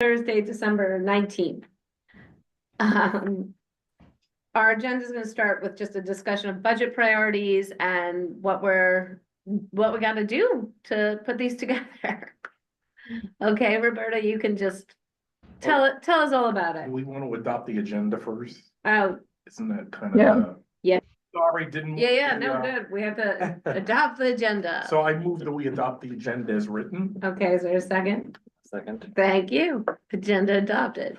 Thursday, December 19th. Our agenda is going to start with just a discussion of budget priorities and what we got to do to put these together. Okay, Roberta, you can just tell us all about it. We want to adopt the agenda first. Oh, Isn't that kind of? Yeah. Sorry, didn't. No, good. We have to adopt the agenda. So I move that we adopt the agenda as written. Okay, is there a second? Second. Thank you. Agenda adopted.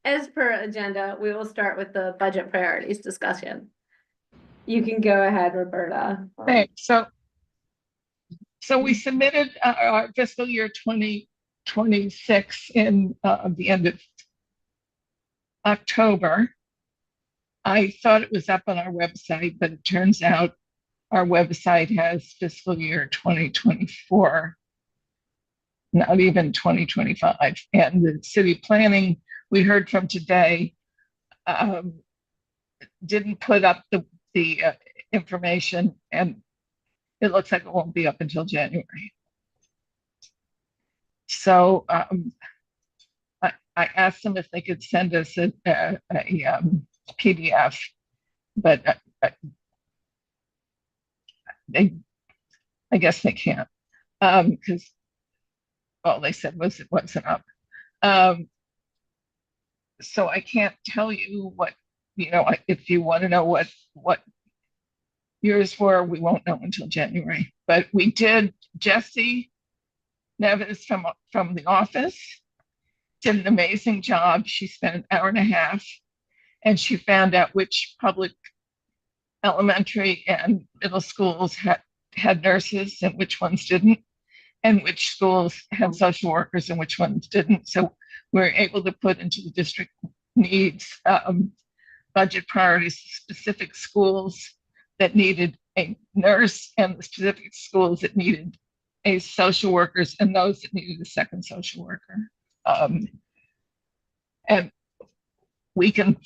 As per agenda, we will start with the budget priorities discussion. You can go ahead, Roberta. Thanks. So we submitted our fiscal year 2026 in the end of October. I thought it was up on our website, but it turns out our website has fiscal year 2024, not even 2025. And the city planning we heard from today didn't put up the information, and it looks like it won't be up until January. So I asked them if they could send us a PDF, but I guess they can't, because all they said was it wasn't up. So I can't tell you what, if you want to know what yours were, we won't know until January. But we did. Jessie Nevis from the office did an amazing job. She spent an hour and a half, and she found out which public elementary and middle schools had nurses and which ones didn't, and which schools had social workers and which ones didn't. So we're able to put into the district needs budget priorities, specific schools that needed a nurse and the specific schools that needed a social workers and those that needed a second social worker. And we can,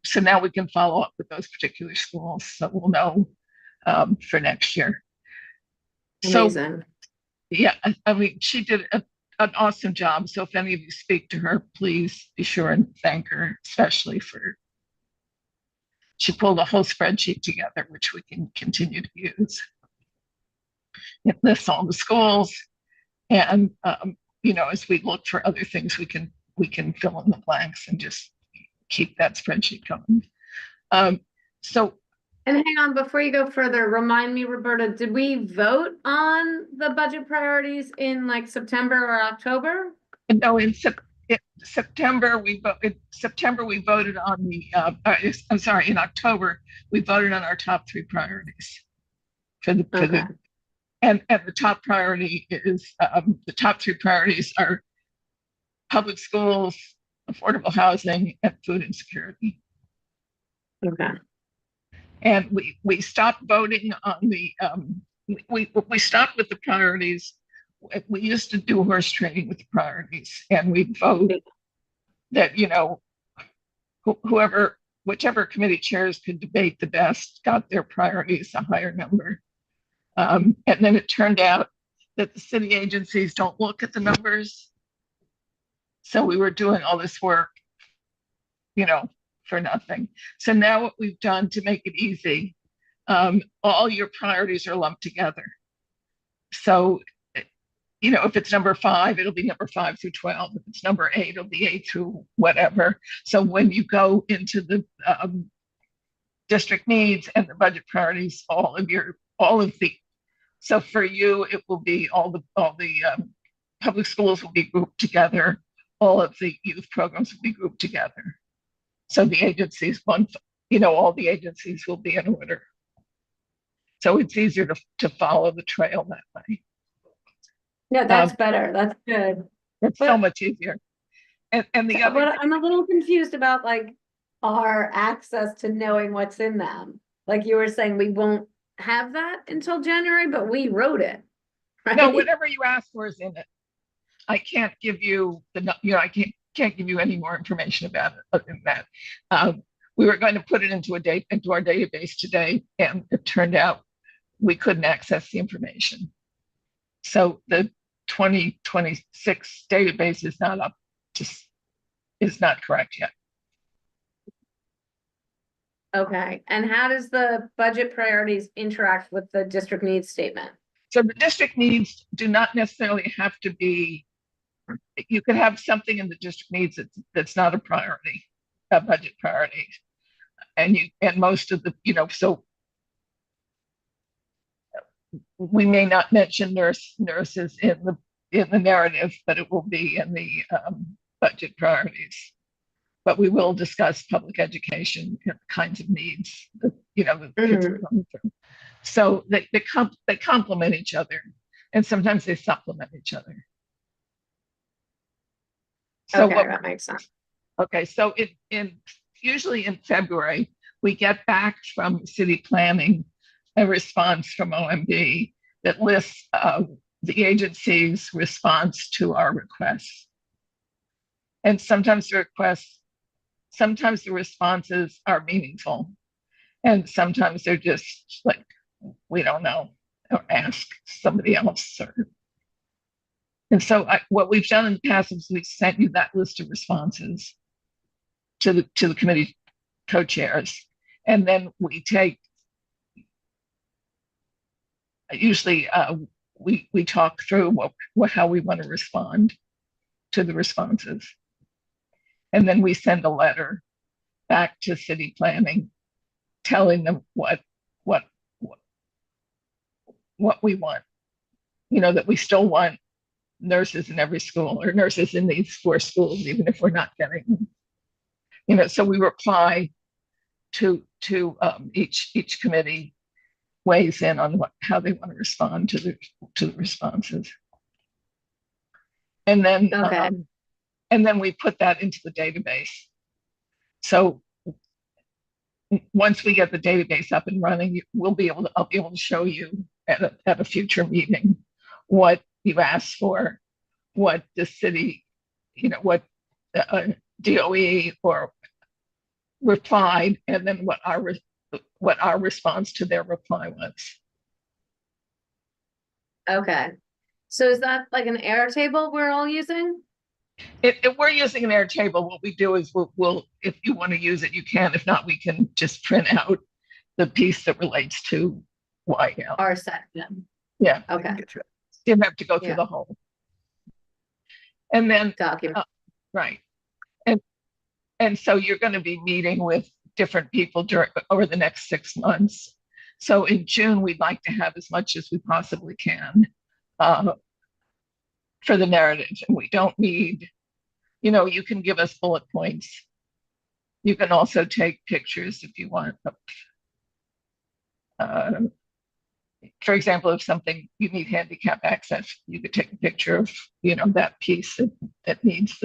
so now we can follow up with those particular schools. So we'll know for next year. Amazing. So, yeah, I mean, she did an awesome job. So if any of you speak to her, please be sure and thank her, especially for, she pulled a whole spreadsheet together, which we can continue to use. It lists all the schools, and as we look for other things, we can fill in the blanks and just keep that spreadsheet going. And hang on, before you go further, remind me, Roberta, did we vote on the budget priorities in like September or October? No, in September we voted on the. I'm sorry, in October we voted on our top three priorities and the top priority is the top three priorities are public schools, affordable housing, and food insecurity. Okay. And we stopped voting on the we stopped with the priorities. We used to do horse trading with the priorities, and we'd vote that whichever committee chairs could debate the best got their priorities a higher number. And then it turned out that the city agencies don't look at the numbers. So we were doing all this work, for nothing. So now what we've done to make it easy, all your priorities are lumped together. So, if it's number 5, it'll be number 5 through 12. If it's number 8, it'll be 8 through whatever. So when you go into the district needs and the budget priorities, so for you, it will be all the public schools will be grouped together. All of the youth programs will be grouped together. So the agencies, all the agencies will be in order. So it's easier to follow the trail that way. No, that's better. That's good. It's so much easier. And the other, I'm a little confused about like our access to knowing what's in them. Like you were saying, we won't have that until January, but we wrote it. Right? No, whatever you ask for is in it. I can't give you I can't give you any more information about it other than that. We were going to put it into our database today, and it turned out we couldn't access the information. So the 2026 database is not up just is not correct yet. Okay, and how does the budget priorities interact with the district needs statement? So the district needs do not necessarily have to be, you could have something in the district needs that's not a priority, a budget priority. And most of the, so we may not mention nurses in the narrative, but it will be in the budget priorities. But we will discuss public education kinds of needs that the kids are going through. So they complement each other, and sometimes they supplement each other. So Okay, that makes sense. Okay, so usually in February, we get back from city planning a response from OMB that lists the agency's response to our requests. And sometimes the responses are meaningful, and sometimes they're just like, we don't know, or ask somebody else. And so what we've done in the past is we've sent you that list of responses to the committee co-chairs, and then we take, usually we talk through how we want to respond to the responses. And then we send a letter back to city planning telling them what we want. That we still want nurses in every school, or nurses in these 4 schools, even if we're not getting them. So we reply to each committee weighs in on how they want to respond to the responses. And then Okay. And then we put that into the database. So once we get the database up and running, I'll be able to show you at a future meeting what you asked for, what the city, what DOE or replied, and then what our response to their reply was. Okay, so is that like an Airtable we're all using? If we're using an Airtable, what we do is we'll if you want to use it, you can. If not, we can just print out the piece that relates to YL. Our section. Yeah. Okay. You have to go through the whole. And then Document. Right. And so you're going to be meeting with different people over the next 6 months. So in June, we'd like to have as much as we possibly can for the narrative. And we don't need, you can give us bullet points. You can also take pictures if you want. For example, if something you need handicap access, you could take a picture of, that piece that needs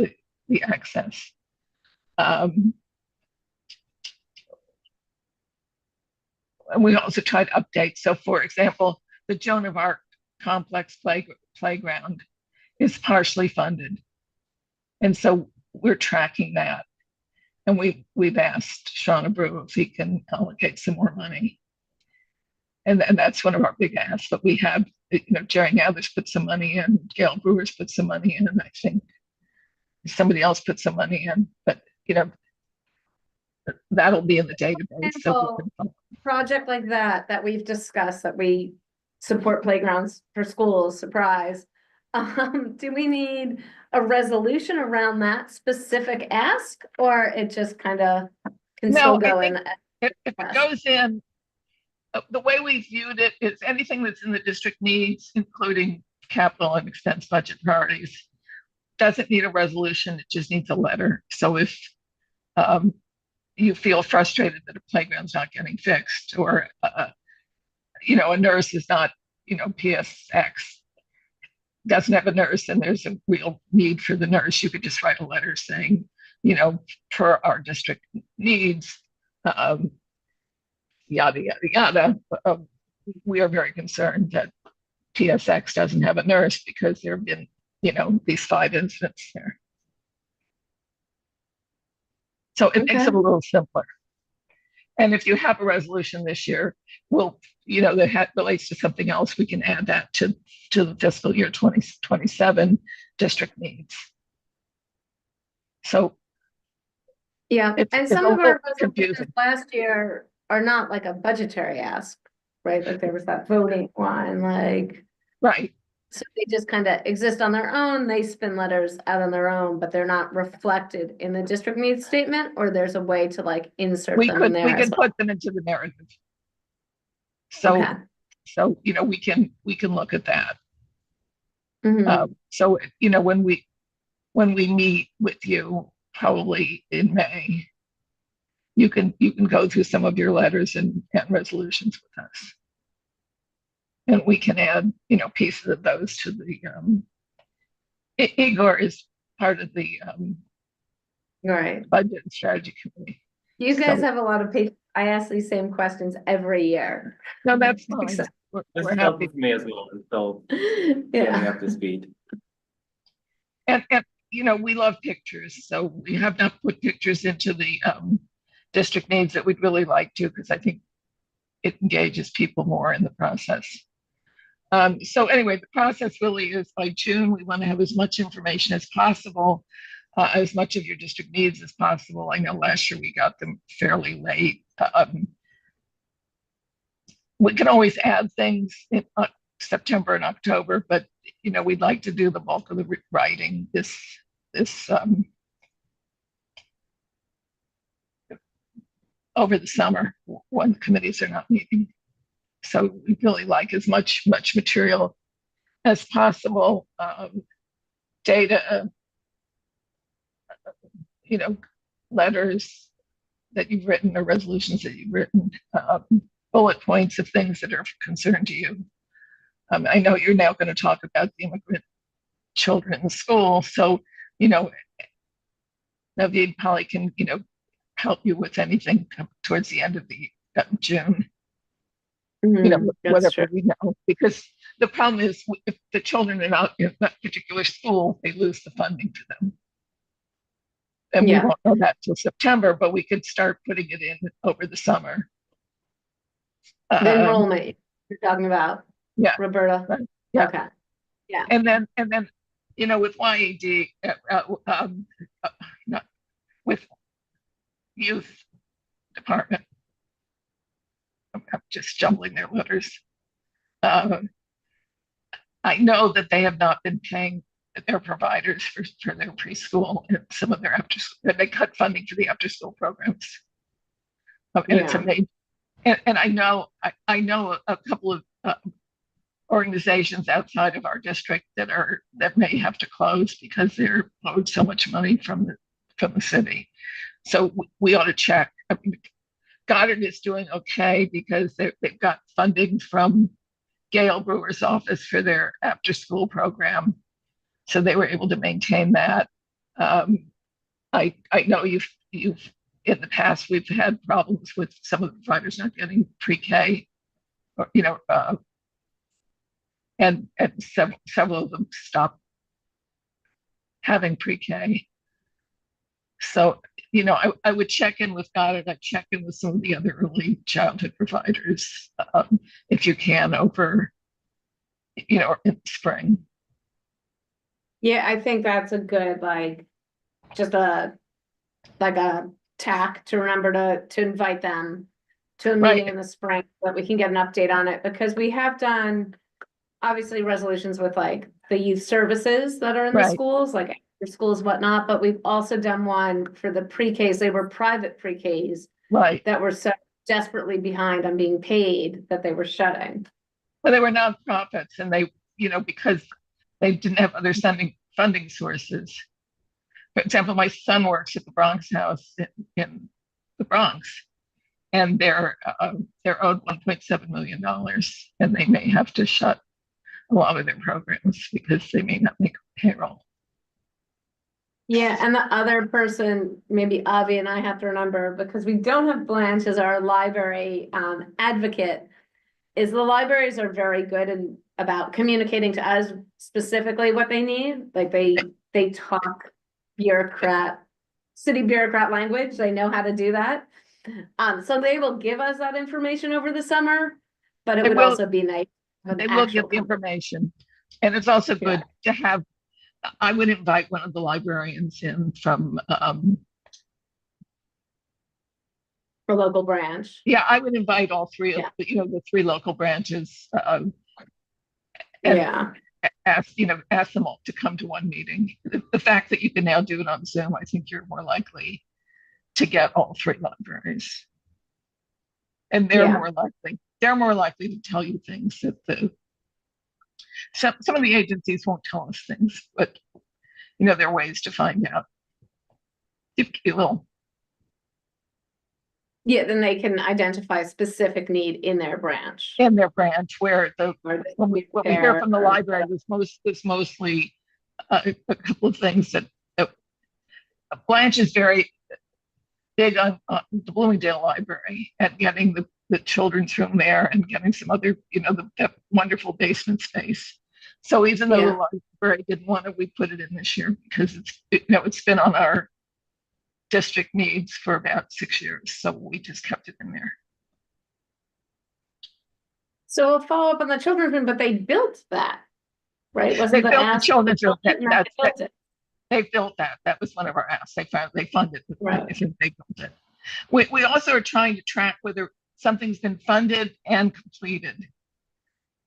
the access. And we also try to update. So for example, the Joan of Arc complex playground is partially funded. And so we're tracking that. And we've asked Sean Abreu if he can allocate some more money. And that's one of our big asks. But we have, Jerry Nathers put some money in, Gail Brewer's put some money in, and I think somebody else put some money in. But that'll be in the database. So project like that we've discussed, that we support playgrounds for schools, surprise. Do we need a resolution around that specific ask, or it just kind of can still go in? If it goes in, the way we viewed it is anything that's in the district needs, including capital and expense budget priorities, doesn't need a resolution. It just needs a letter. So if you feel frustrated that a playground's not getting fixed, or a nurse is not, PSX doesn't have a nurse and there's a real need for the nurse, you could just write a letter saying, for our district needs, yada, yada, yada. We are very concerned that PSX doesn't have a nurse because there have been, these 5 incidents there. So it makes it a little simpler. And if you have a resolution this year, that relates to something else, we can add that to the fiscal year 2027 district needs. So Yeah, it's and a some of little our resolutions confusing. last year are not like a budgetary ask, right? Like there was that voting one, like, Right. so they just kind of exist on their own. They spin letters out on their own, but they're not reflected in the district needs statement, or there's a way to like insert them in We there as could well. put them into the narrative. So Okay. we can look at that. Mhm. So when we meet with you probably in May, you can go through some of your letters and resolutions with us, and we can add pieces of those to the Egor is part of the Right. budget and strategy committee. You guys So have a lot of patience. I ask these same questions every year. no, that's fine. So- We're This is happy. helpful for me as well, I'm still getting Yeah. up to speed. And we love pictures, so we have not put pictures into the district needs that we'd really like to, because I think it engages people more in the process. So anyway, the process really is by June, we want to have as much information as possible, as much of your district needs as possible. I know last year we got them fairly late. We can always add things in September and October, but we'd like to do the bulk of the writing this over the summer when committees are not meeting. So we really like as much material as possible, data, letters that you've written or resolutions that you've written, bullet points of things that are of concern to you. I know you're now going to talk about the immigrant children in school, so Naveed probably can help you with anything towards the end of the June. Mhm, that's Whatever true. we know, because the problem is if the children are not in that particular school, they lose the funding to them. And we Yeah. won't know that till September, but we could start putting it in over the summer. The enrollment you're talking about. Yeah. Roberta. Right. Yeah. Okay. Yeah. And then with YAD, not with youth department, I'm just jumbling their letters. I know that they have not been paying their providers for their preschool and some of their after school, and they cut funding for the after school programs. And it's amazing. And I know a couple of organizations outside of our district that may have to close because they're owed so much money from the city. So we ought to check. I mean, Goddard is doing okay because they've got funding from Gail Brewer's office for their after school program. So they were able to maintain that. I know you've in the past, we've had problems with some of the providers not getting pre-K, or, and several of them stopped having pre-K. So, I would check in with Goddard. I'd check in with some of the other early childhood providers, if you can, over, in spring. Yeah, I think that's a good, just a tack to remember to invite them to a meeting in the spring, so that we can get an update on it, because we have done obviously resolutions with the youth services that are in the schools, like after schools, whatnot, but we've also done one for the pre-Ks. They were private pre-Ks that were so desperately behind on being paid that they were shutting. Well, they were nonprofits, and they, because they didn't have other funding sources. For example, my son works at the Bronx House in the Bronx, and they're owed $1.7 million, and they may have to shut a lot of their programs because they may not make payroll. Yeah, and the other person, maybe Avi and I have to remember, because we don't have Blanche as our library advocate, is the libraries are very good about communicating to us specifically what they need. Like they talk city bureaucrat language. They know how to do that. So they will give us that information over the summer, but it would also be nice. They will give the information. And it's also good to have I would invite one of the librarians in from, For local branch. yeah, I would invite all three of, Yeah. the three local branches, and Yeah, ask them all to come to one meeting. The fact that you can now do it on Zoom, I think you're more likely to get all three libraries. And they're Yeah. more likely to tell you things that some of the agencies won't tell us things, but there are ways to find out. If you will. yeah, then they can identify a specific need in their branch. In their branch, where Or when we hear from the library, there's mostly a couple of things that Blanche is very big on the Bloomingdale Library and getting the children's room there and getting some other, the wonderful basement space. So even though the library didn't want it, we put it in this year because it's been on our district needs for about 6 years. So we just kept it in there. So we'll follow up on the children's room, but they built that, right? They built the children's room. They built that. That was one of our asks. They funded it. Right. I think they built it. We also are trying to track whether something's been funded and completed.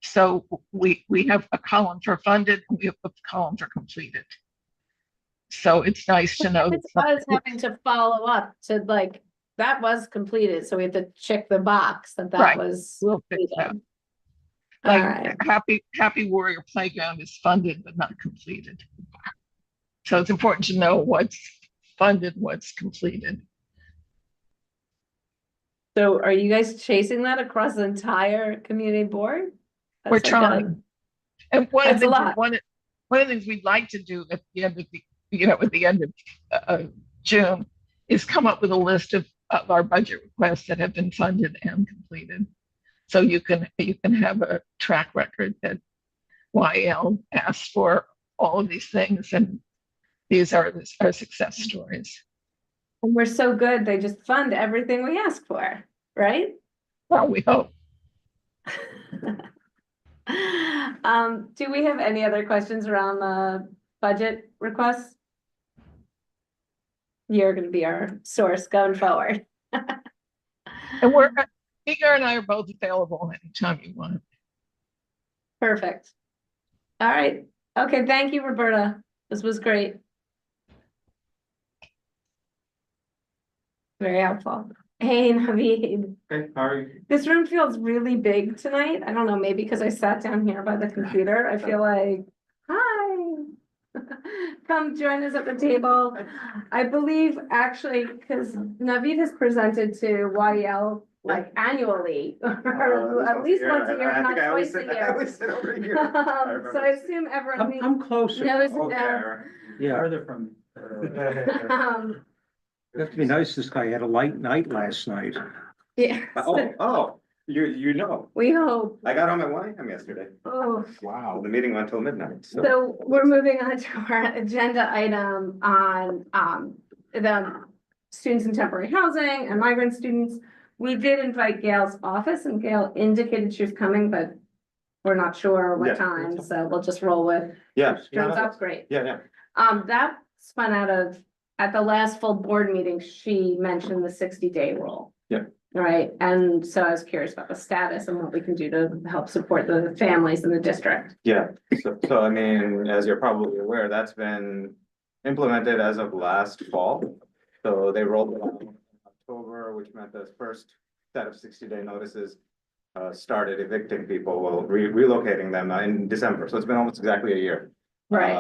So we have a column for funded and we have a column for completed. So it's nice to know. It's us having to follow up to that was completed. So we have to check the box that Right. was We'll fix completed. that. Like right. Happy Warrior Playground is funded but not completed. So it's important to know what's funded, what's completed. So are you guys chasing that across the entire community board? We're trying. And one of the things we'd like to do at the end of June is come up with a list of our budget requests that have been funded and completed. So you can have a track record that YL asked for all of these things, and these are our success stories. And we're so good, they just fund everything we ask for, right? Well, we hope. Do we have any other questions around the budget requests? You're going to be our source going forward. And Egor and I are both available anytime you want. Perfect. All right. Okay. Thank you, Roberta. This was great. Very helpful. Hey, Naveed. Hey, how are you? This room feels really big tonight. I don't know, maybe because I sat down here by the computer. I feel like, hi. Come join us at the table. I believe actually, because Naveed has presented to YL annually, or at least once a year, not twice a year. I always sit over here. So I assume everyone I'm closer. knows Yeah, Farther from. you have to be nice. This guy had a light night last night. Yeah. You know, We hope. I got home at 1 a.m. yesterday. Oh. Wow. The meeting went till midnight, so. So we're moving on to our agenda item on the students in temporary housing and migrant students. We did invite Gail's office and Gail indicated she was coming, but we're not sure what Yeah. time, so we'll just roll with. Yeah. Turns out great. Yeah. That spun out of, at the last full board meeting, she mentioned the 60-day rule. Yeah. Right, and so I was curious about the status and what we can do to help support the families in the district. Yeah, so I mean, as you're probably aware, that's been implemented as of last fall. So they rolled it out in October, which meant the first set of 60-day notices started evicting people, well, relocating them in December. So it's been almost exactly a year. Right.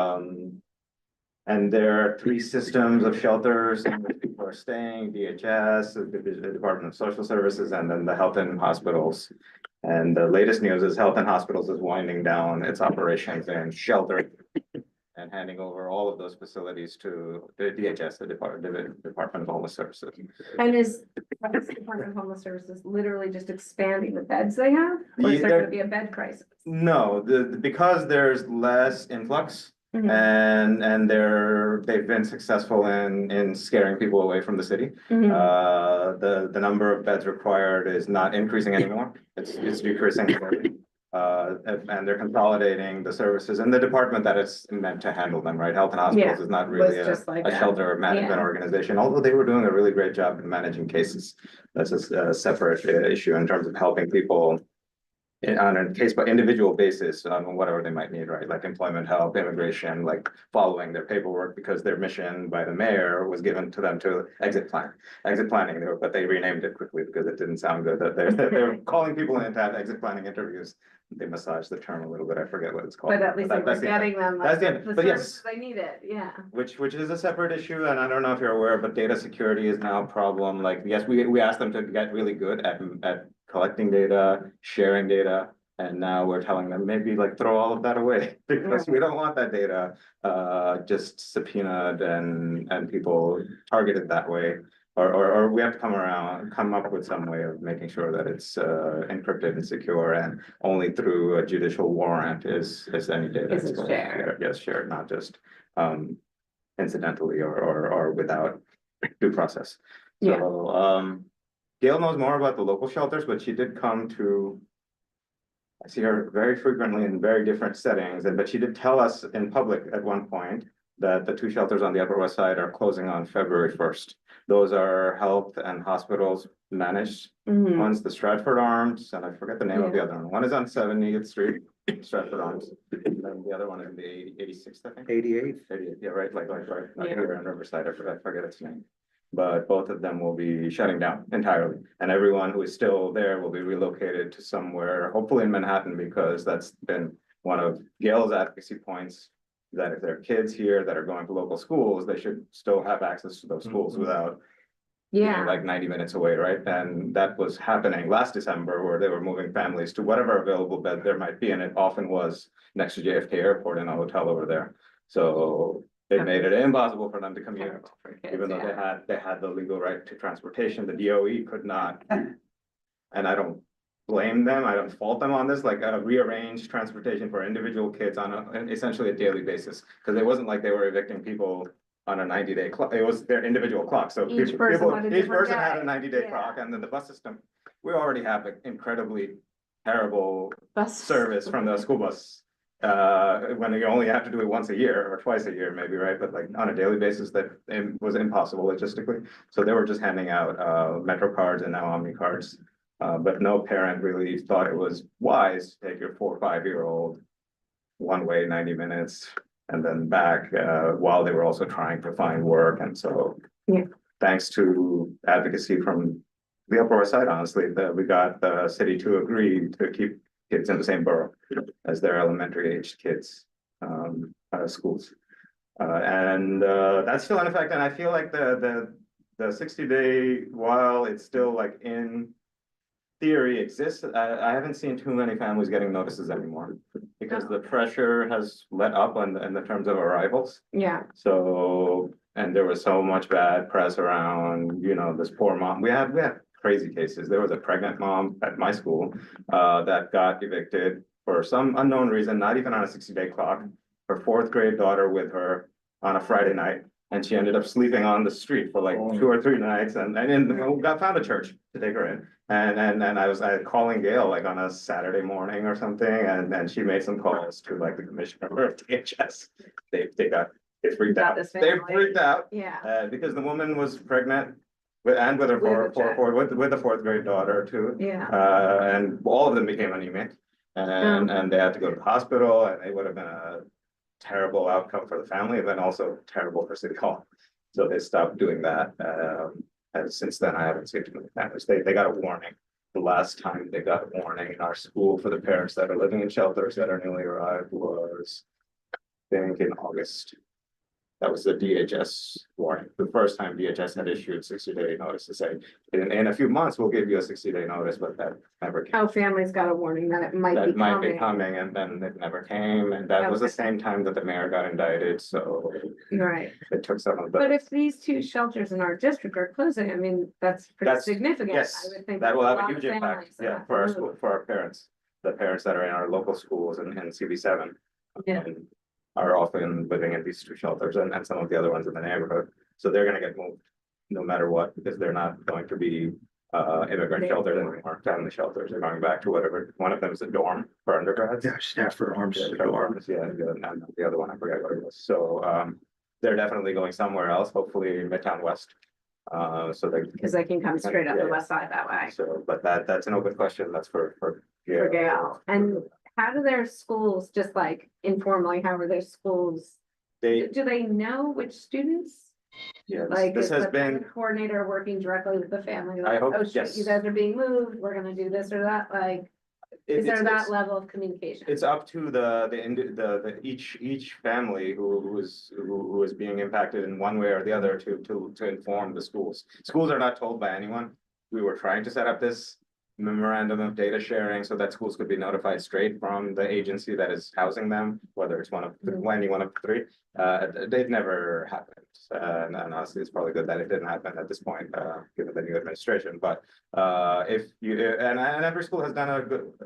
And there are 3 systems of shelters in which people are staying: DHS, the Department of Social Services, and then the health and hospitals. And the latest news is Health and Hospitals is winding down its operations in shelter and handing over all of those facilities to the DHS, the Department of Homeless Services. And is the Department of Homeless Services literally just expanding the beds they have? Or is there Yeah, gonna be a bed crisis? No, because there's less influx. Mhm. And they've been successful in scaring people away from the city. Mhm. The number of beds required is not increasing anymore. It's decreasing. And they're consolidating the services in the department that it's meant to handle them, right? Health and Hospitals Yeah, is not really was just like a that. shelter management Yeah. organization, although they were doing a really great job in managing cases. That's a separate issue in terms of helping people on a case by individual basis on whatever they might need, right? Like employment help, immigration, like following their paperwork because their mission by the mayor was given to them to exit planning, but they renamed it quickly because it didn't sound good that they're calling people in to have exit planning interviews. They massaged the term a little bit. I forget what it's called. But at least they were that's the getting them like That's the the end. But yes. services they needed, yeah. Which is a separate issue, and I don't know if you're aware, but data security is now a problem. Like, yes, we asked them to get really good at collecting data, sharing data, and now we're telling them maybe like throw all of that away because we don't want that data just subpoenaed and people targeted that way. Or we have to come up with some way of making sure that it's encrypted and secure, and only through a judicial warrant is any data Is it shared? Yes, shared, not just incidentally or without due process. Yeah. So Gail knows more about the local shelters, but she did come to. I see her very frequently in very different settings, but she did tell us in public at one point that the two shelters on the Upper West Side are closing on February 1st. Those are Health and Hospitals managed. Mhm. One's the Stratford Arms, and I forget the name of the other one. One is on 70th Street, Stratford Arms. And the other one is the 86th, I think. 88. 88, yeah, right, like right Yeah. here on Riverside, I forget its name. But both of them will be shutting down entirely, and everyone who is still there will be relocated to somewhere, hopefully in Manhattan, because that's been one of Gail's advocacy points. That if there are kids here that are going to local schools, they should still have access to those schools without being Yeah, like 90 minutes away, right? And that was happening last December where they were moving families to whatever available bed there might be, and it often was next to JFK Airport in a hotel over there. So it made it impossible for them to commute, terrible for kids, even though yeah. they had the legal right to transportation. The DOE could not, and I don't blame them, I don't fault them on this, like rearrange transportation for individual kids on essentially a daily basis. Because it wasn't like they were evicting people on a 90-day clock, it was their individual clock. So Each person had a each different person had a day. 90-day Yeah. clock, and then the bus system, we already have an incredibly terrible Bus service from the school bus. When you only have to do it once a year or twice a year, maybe, right? But like on a daily basis, that it was impossible logistically. So they were just handing out Metro cards and now Omni cards. But no parent really thought it was wise to take your 4 or 5-year-old one way 90 minutes and then back while they were also trying to find work. And so Yeah. thanks to advocacy from the Upper West Side, honestly, that we got the city to agree to keep kids in the same borough as their elementary aged kids schools. And that's still in effect. And I feel like the 60-day, while it's still like in theory exists, I haven't seen too many families getting notices anymore because the pressure has let up in the terms of arrivals. Yeah, So, and there was so much bad press around, you know, this poor mom. We had crazy cases. There was a pregnant mom at my school that got evicted for some unknown reason, not even on a 60-day clock. Her 4th grade daughter with her on a Friday night, and she ended up sleeping on the street for like 2 or 3 nights, and found a church to take her in. And I was calling Gail like on a Saturday morning or something, and then she made some calls to like the commissioner of DHS. They freaked Got out. this They family. freaked out yeah, because the woman was pregnant with her With a child. with a 4th grade daughter too. yeah. And all of them became anemic, and they had to go to the hospital, and it would have been a terrible outcome for the family, and then also terrible for City Hall. So they stopped doing that. And since then, I haven't seen too many families. They got a warning. The last time they got a warning in our school for the parents that are living in shelters that are newly arrived was, I think, in August. That was the DHS warning. The first time DHS had issued 60-day notice to say, in a few months, we'll give you a 60-day notice, but that never came. Oh, families got a warning that it might be That might be coming. coming, and then it never came, and that was the Okay. same time that the mayor got indicted, so Right, it took some of the. but if these 2 shelters in our district are closing, I mean, that's pretty That's- significant. Yes, I would think that will there's have a lot of huge impact, families that yeah, have for to our move. school, for our parents, the parents that are in our local schools and CB7. Yeah. and Are often living in these 2 shelters and some of the other ones in the neighborhood, so they're gonna get moved no matter what, because they're not going to be immigrant shelters anymore, family shelters. They're going back to whatever, one of them is a dorm for undergrads. Yeah, Stafford Arms Yeah, is a dorm. and the other one, I forget what it was. So, they're definitely going somewhere else, hopefully Midtown West. So they. Because they can come straight up the Yeah. west side that way. So, but that's an open question. That's for. For Gail. And how do their schools, just like informally, how are their schools? They, Do they know which students? yeah, Like, this is has the been. parent coordinator working directly with the family? I Like, hope- oh shit, yes. you guys are being moved, we're gonna do this or that, like, is there that level of communication? It's up to the each family who is being impacted in one way or the other to inform the schools. Schools are not told by anyone. We were trying to set up this memorandum of data sharing so that schools could be notified straight from the agency that is housing them, whether it's any one of the three. They've never happened. And honestly, it's probably good that it didn't happen at this point, given the new administration. But if you, and every school has done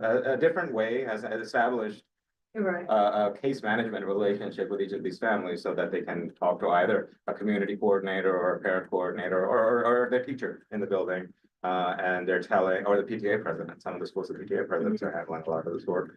a different way, has established Right, a case management relationship with each of these families so that they can talk to either a community coordinator or a parent coordinator or the teacher in the building. And they're telling, or the PTA president, some of the schools, the PTA presidents are handling a lot of this work.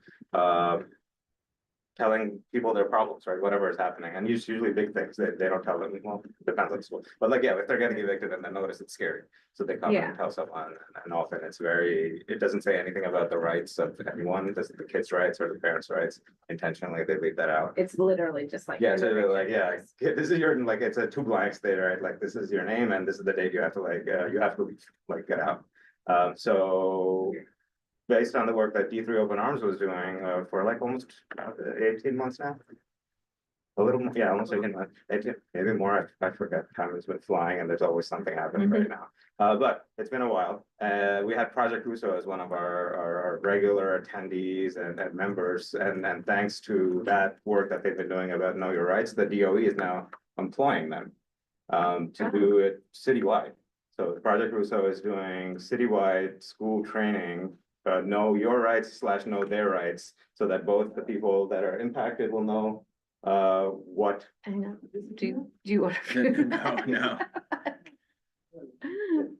Telling people their problems, right, whatever is happening, and usually big things, they don't tell them, well, depends on the school. But like, yeah, if they're getting evicted and they notice, it's scary, so they come Yeah. and tell someone, and often it's very, it doesn't say anything about the rights of anyone, this is the kids' rights or the parents' rights, intentionally, they leave that out. it's literally just like. Yeah, so they're like, immigration. yeah, this is your, like, it's a two blanks there, right, like, this is your name, and this is the date you have to like, get out. So based on the work that D3 Open Arms was doing, for like almost 18 months now. A little more, yeah, almost 18 months, maybe more, I forget, time has been flying and there's always something happening right now. But it's been a while, we had Project Russo as one of our regular attendees and members, and thanks to that work that they've been doing about Know Your Rights, the DOE is now employing them to do it citywide. So Project Russo is doing citywide school training, know your rights / know their rights, so that both the people that are impacted will know what. I know, do you want to? No.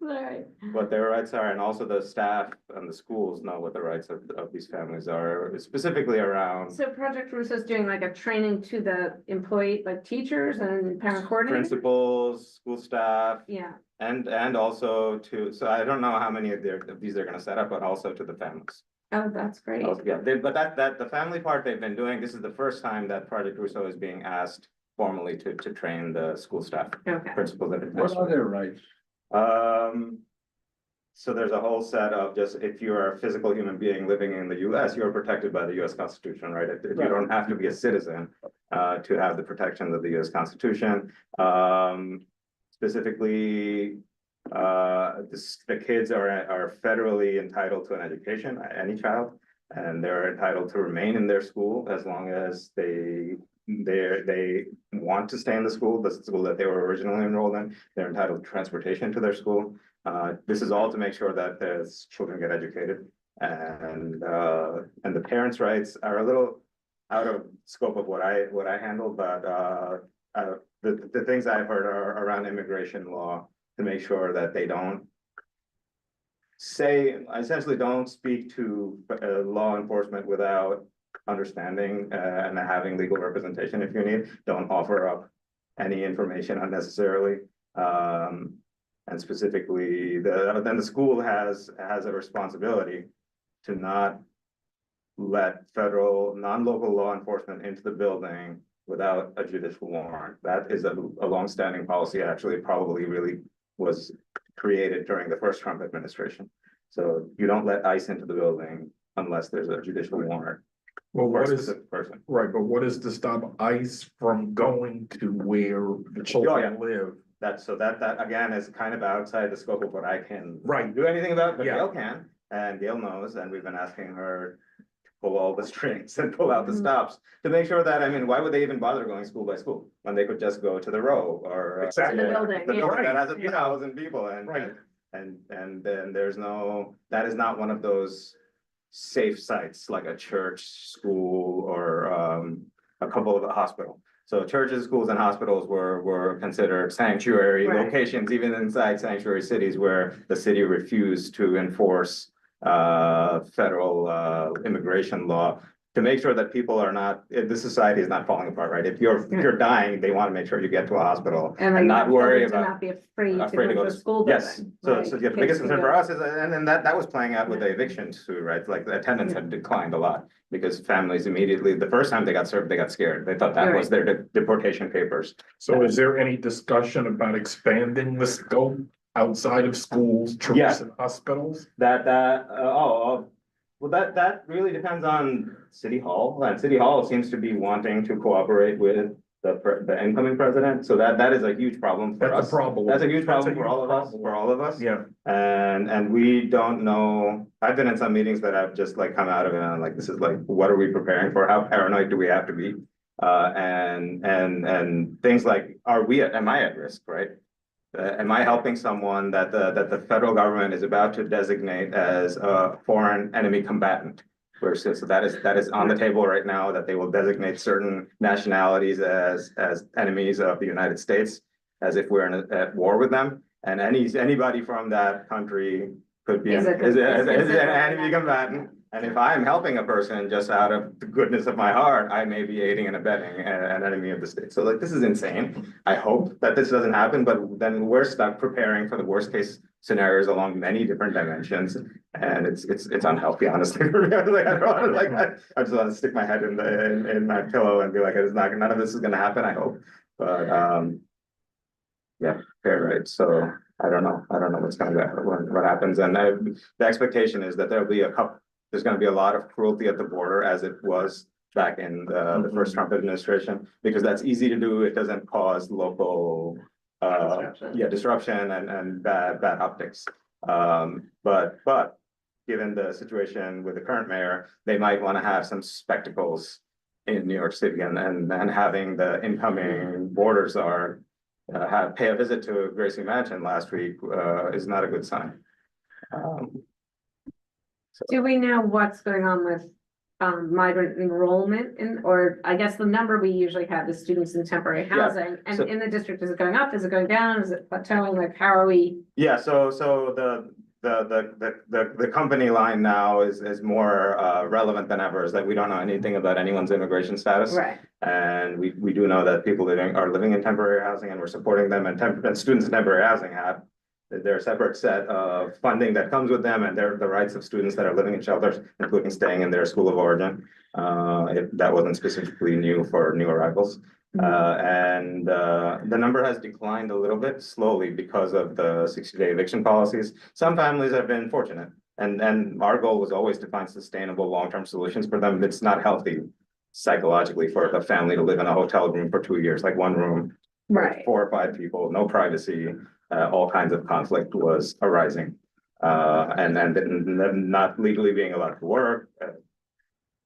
Alright, What their rights are, and also the staff and the schools know what the rights of these families are, specifically around. so Project Russo's doing like a training to the employee, like teachers and parent coordinators? Principals, school staff, Yeah, and also to, so I don't know how many of these they're gonna set up, but also to the families. oh, that's great. Yeah, but that the family part they've been doing, this is the first time that Project Russo is being asked formally to train the school staff, Okay, principals and What are administrators. their rights? So there's a whole set of just, if you're a physical human being living in the US, you're protected by the US Constitution, right? If you don't have to be a citizen to have the protections of the US Constitution. Specifically, the kids are federally entitled to an education, any child, and they're entitled to remain in their school as long as they want to stay in the school that they were originally enrolled in. They're entitled to transportation to their school. This is all to make sure that the children get educated, and the parents' rights are a little out of scope of what I handle, but the things I've heard are around immigration law to make sure that they don't essentially don't speak to law enforcement without understanding and having legal representation if you need. Don't offer up any information unnecessarily. And specifically, then the school has a responsibility to not let federal non-local law enforcement into the building without a judicial warrant. That is a longstanding policy, actually, probably really was created during the first Trump administration. So you don't let ICE into the building unless there's a judicial warrant Well, for a what is, specific person. right, but what is to stop ICE from going to where the children live? That again is kind of outside the scope of what I can Right. do anything about, but Yeah. Gail can, and Gail knows, and we've been asking her to pull all the strings and pull out the Mhm. stops to make sure that, I mean, why would they even bother going school by school when they could just go to the row or Exactly. The building, the yeah. building that has Right, a yeah. 1,000 people and Right. and then there's no, that is not one of those safe sites like a church, school, or a couple of a hospital. So churches, schools, and hospitals were considered sanctuary Right. locations, even inside sanctuary cities where the city refused to enforce federal immigration law to make sure that people are not, the society is not falling apart, right? If you're dying, they want to make sure you get to a hospital And and like not worry to about. not be afraid to Afraid go to a school building. Yes, so right? yeah, the Kids biggest can concern go- for us is, and that was playing out with the evictions too, right? Like the attendance had declined a lot. Because families immediately, the first time they got served, they got scared. They thought that was their deportation papers. So is there any discussion about expanding the scope outside of schools, Yeah. churches and hospitals? Well, that really depends on City Hall, and City Hall seems to be wanting to cooperate with the incoming president, so that is a huge problem for us. That's a problem. That's a huge That's problem for all of us, problem. Yeah, And we don't know, I've been in some meetings that I've just like come out of it and I'm like, this is like, what are we preparing for? How paranoid do we have to be? And things like, am I at risk, right? Am I helping someone that the federal government is about to designate as a foreign enemy combatant? So that is on the table right now, that they will designate certain nationalities as enemies of the United States, as if we're at war with them. And anybody from that country could be Is an a enemy combatant. And if I'm helping a person just out of the goodness of my heart, I may be aiding and abetting an enemy of the state. So like, this is insane. I hope that this doesn't happen, but then we're stuck preparing for the worst case scenarios along many different dimensions. And it's unhealthy, honestly. For me. I just want to stick my head in my pillow and be like, none of this is gonna happen, I hope. But yeah, fair, right. So I don't know what's gonna happen, what happens. And the expectation is that there'll be there's going to be a lot of cruelty at the border, as it was back in the first Trump administration, because that's easy to do. It doesn't cause local disruption and bad optics. But given the situation with the current mayor, they might want to have some spectacles in New York City, and having the incoming border czar pay a visit to Gracie Mansion last week is not a good sign. Do we know what's going on with migrant enrollment or I guess the number we usually have is students in temporary housing, and so- in the district, is it going up? Is it going down? Is it plateauing? Like, how are we? Yeah, so the company line now is more relevant than ever, is that we don't know anything about anyone's immigration status. Right. And we do know that people are living in temporary housing, and we're supporting them, and students in temporary housing have their separate set of funding that comes with them, and the rights of students that are living in shelters, including staying in their school of origin. That wasn't specifically new for new arrivals. And the number has declined a little bit slowly because of the 60-day eviction policies. Some families have been fortunate, and our goal was always to find sustainable long-term solutions for them. It's not healthy psychologically for the family to live in a hotel room for 2 years, like one room, Right. 4 or 5 people, no privacy, all kinds of conflict was arising. And then not legally being allowed to work.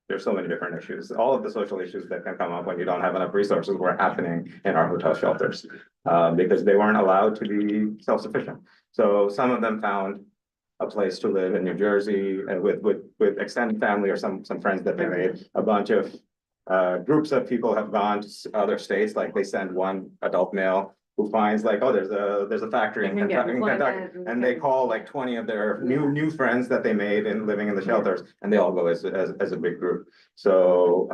There's so many different issues. All of the social issues that can come up when you don't have enough resources were happening in our hotel shelters, because they weren't allowed to be self-sufficient. So some of them found a place to live in New Jersey with extended family or some friends that they made. A bunch of groups of people have gone to other states, like they send one adult male who finds like, oh, there's a factory in They can get Kentucky, employment and they call like 20 of their new friends that they made and living in the shelters, and they all go as a big group. So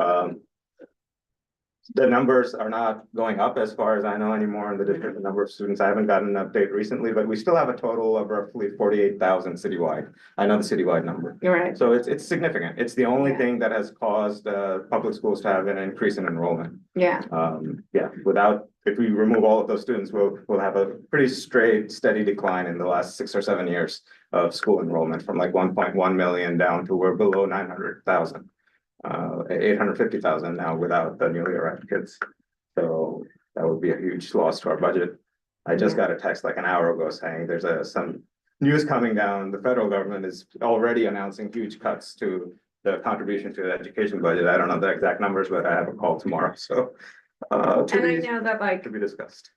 the numbers are not going up as far as I know anymore in the district, the number of students. I haven't gotten an update recently, but we still have a total of roughly 48,000 citywide. I know the citywide number. You're right. So it's significant. It's the only Yeah. thing that has caused public schools to have an increase in enrollment. Yeah. If we remove all of those students, we'll have a pretty steady decline in the last 6 or 7 years of school enrollment, from like 1.1 million down to we're below 900,000. 850,000 now without the newly arrived kids. So that would be a huge loss to our budget. I just got a text like an hour ago saying there's some news coming down. The federal government is already announcing huge cuts to the contribution to the education budget. I don't know the exact numbers, but I have a call tomorrow. So And I know that like to be discussed.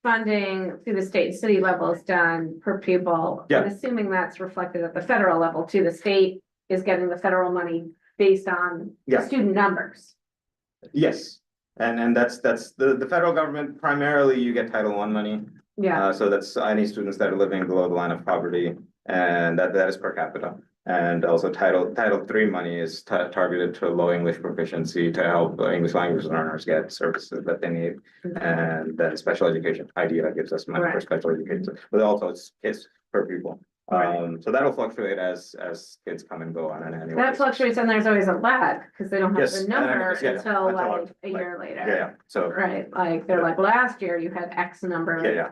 funding through the state and city level is done per pupil. Yeah. I'm assuming that's reflected at the federal level too. The state is getting the federal money based on Yeah. student numbers. Yes. And that's the federal government, primarily you get Title I money. Yeah, So that's any students that are living below the line of poverty, and that is per capita. And also Title III money is targeted to low English proficiency to help English language learners get services that they need. And then special education IDEA gives us money for Right. special education, but also it's per pupil. So that'll fluctuate as kids come and go on an annual. that basis. fluctuates and there's always a lag, because they don't have Yes, the and I number know, yeah, until until, like a year Yeah, later. yeah, so, Right, like, they're like, last year you had X number. yeah.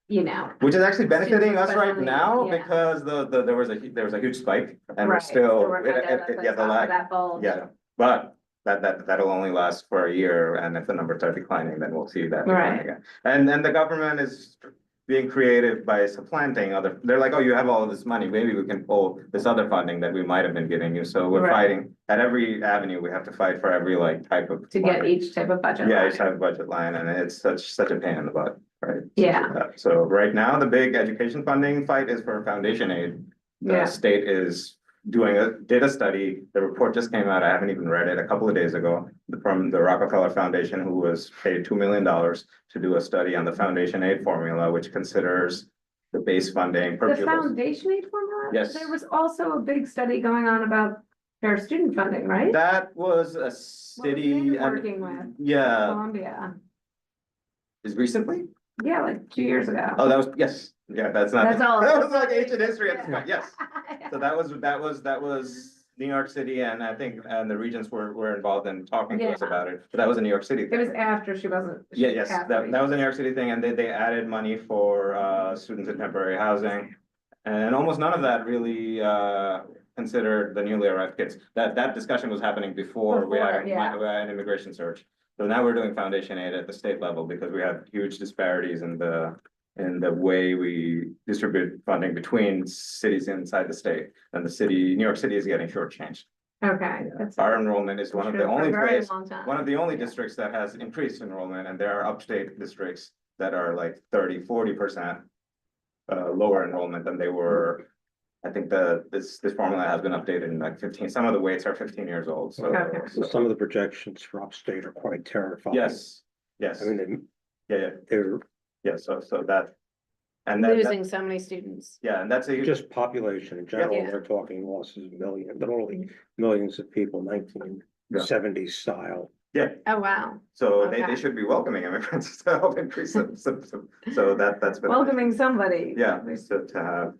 You know, Which is actually benefiting us right Especially, now yeah. because there was a huge spike and we're right. still, So we're kind of at yeah, the the top of lag, that bulge. yeah. But that'll only last for a year, and if the numbers are declining, then we'll see that Right. decline again. And the government is being creative by supplanting they're like, oh, you have all of this money, maybe we can pull this other funding that we might have been giving you. So we're Right. fighting at every avenue, we have to fight for every like type of. To get funding. each type of budget. Yeah, line. each type of budget line, and it's such a pain in the butt, right? Yeah. So right now, the big education funding fight is for foundation aid. The Yeah. state is did a study, the report just came out, I haven't even read it, a couple of days ago, from the Rockefeller Foundation, who was paid $2 million to do a study on the foundation aid formula, which considers the base funding per The pupil. foundation aid formula? Yes. There was also a big study going on about fair student funding, right? That was a What was city, David and working with yeah, Columbia, is recently? yeah, like 2 years ago. Oh, that was, yes, yeah, that's not. That's all. That was like ancient history at this point, yes. Yeah. So that was New York City, and I think, and the regents were involved in talking to us Yeah. about it, but that was a New York City It was thing. after she wasn't. Yeah, yes, Catholic. that was a New York City thing, and they added money for students in temporary housing. And almost none of that really considered the newly arrived kids. That discussion was happening before we Before, had yeah. an immigration surge. So now we're doing foundation aid at the state level because we have huge disparities in the way we distribute funding between cities inside the state. And New York City is getting shortchanged. Okay. That's Our enrollment is one of the true for a only very places, long time. one of the only Yeah. districts that has increased enrollment, and there are upstate districts that are like 30-40% lower enrollment than they were. I think this formula has been updated in like 15, some of the weights are 15 years old, so. Okay. So some of the projections for upstate are quite terrifying. Yes, I mean, yeah, they're so that. And that, Losing so many students. yeah, and that's a. just population in general, Yeah. they're talking losses of millions, literally millions of people, 1970s style. Oh, wow. So Okay. they should be welcoming immigrants to help increase some, so that's been. Welcoming somebody. Yeah, so to have,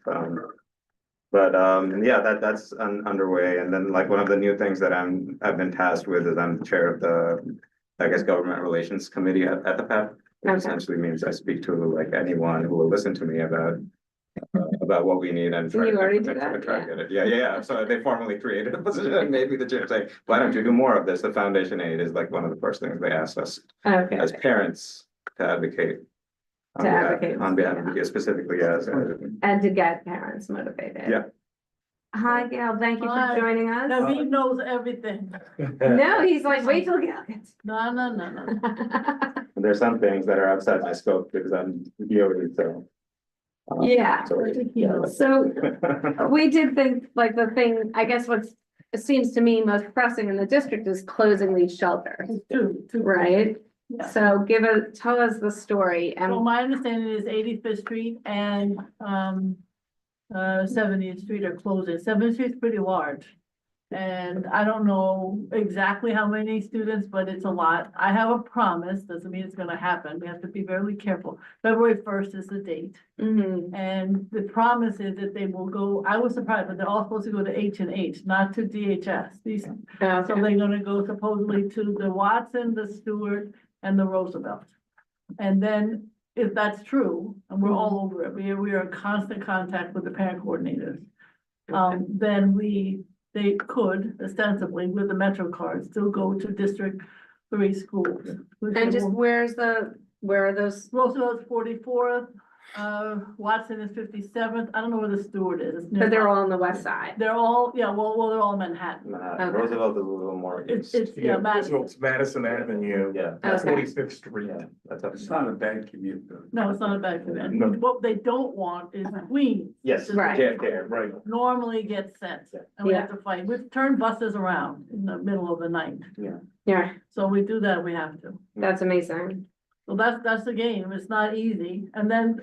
yeah, that's underway, and then like one of the new things that I've been tasked with is I'm the chair of the, I guess, Government Relations Committee at the PEP. Which Okay. essentially means I speak to like anyone who will listen to me about what we need and. try You to- already do try that? to get it. Yeah, so they formally created a position and made me the chair, saying, why don't you do more of this? The foundation aid is like one of the first things they asked us Okay. as parents to advocate. To advocate, On behalf yeah. of, yeah, specifically as. And to get parents motivated. Yeah. Hi, Gail. Thank you for Hi. joining us. No, he knows everything. No, he's like, wait till Gail gets. No. There's some things that are outside my scope because I'm DOE, so. Yeah. So- He knows. So we did think, like, the thing, I guess what's, it seems to me most pressing in the district is closing these shelters, Two. right? Yeah. So tell us the story Well, and, my understanding is 85th Street and 70th Street are closing. 70th Street's pretty large. And I don't know exactly how many students, but it's a lot. I have a promise, doesn't mean it's gonna happen. We have to be very careful. February 1st is the date. Mhm. And the promise is that they will go, I was surprised, but they're all supposed to go to H&H, not to DHS. These, so Okay. they're gonna go supposedly to the Watson, the Stewart, and the Roosevelt. And then, if that's true, and we're all over it, we are in constant contact with the parent coordinators. Then they could ostensibly, with the Metro card, still go to District 3 schools. which And they just will- where are those? Roosevelt's 44th, Watson is 57th. I don't know where the Stewart is. It's near But they're Watson. all on the west side. They're all, yeah, well, they're all Manhattan. Manhattan. Okay. Roosevelt is a little more east. It's, yeah, Madison. Roosevelt's Madison Avenue. Yeah. Okay. 45th Street. Yeah, that's up. It's not a bad commute though. No, it's not a bad command. No. What they don't want is Queens. Yes, Right. JFK. Right. Normally get sent, Yeah. and we have to fight. We turn buses around in the middle of the night. Yeah, So we do that, we have to. that's amazing. So that's the game. It's not easy. And then,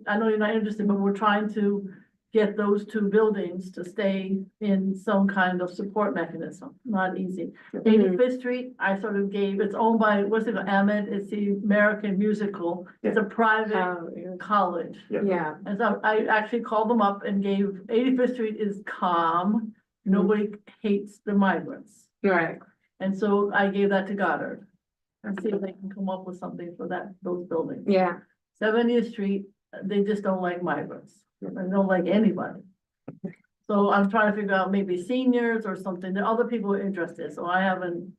I know you're not interested, but we're trying to get those two buildings to stay in some kind of support mechanism. Not easy. 85th Street, I sort of gave, it's owned by, what's it called, Ahmed, it's the American Musical. It's a private Oh, college. yeah, And so I actually called them up and gave, 85th Street is calm. Nobody hates the migrants. right. And so I gave that to Goddard. And see if they can come up with something for those buildings. Yeah, 70th Street, they just don't like migrants. They don't like anybody. So I'm trying to figure out maybe seniors or something. There are other people who are interested, so I haven't.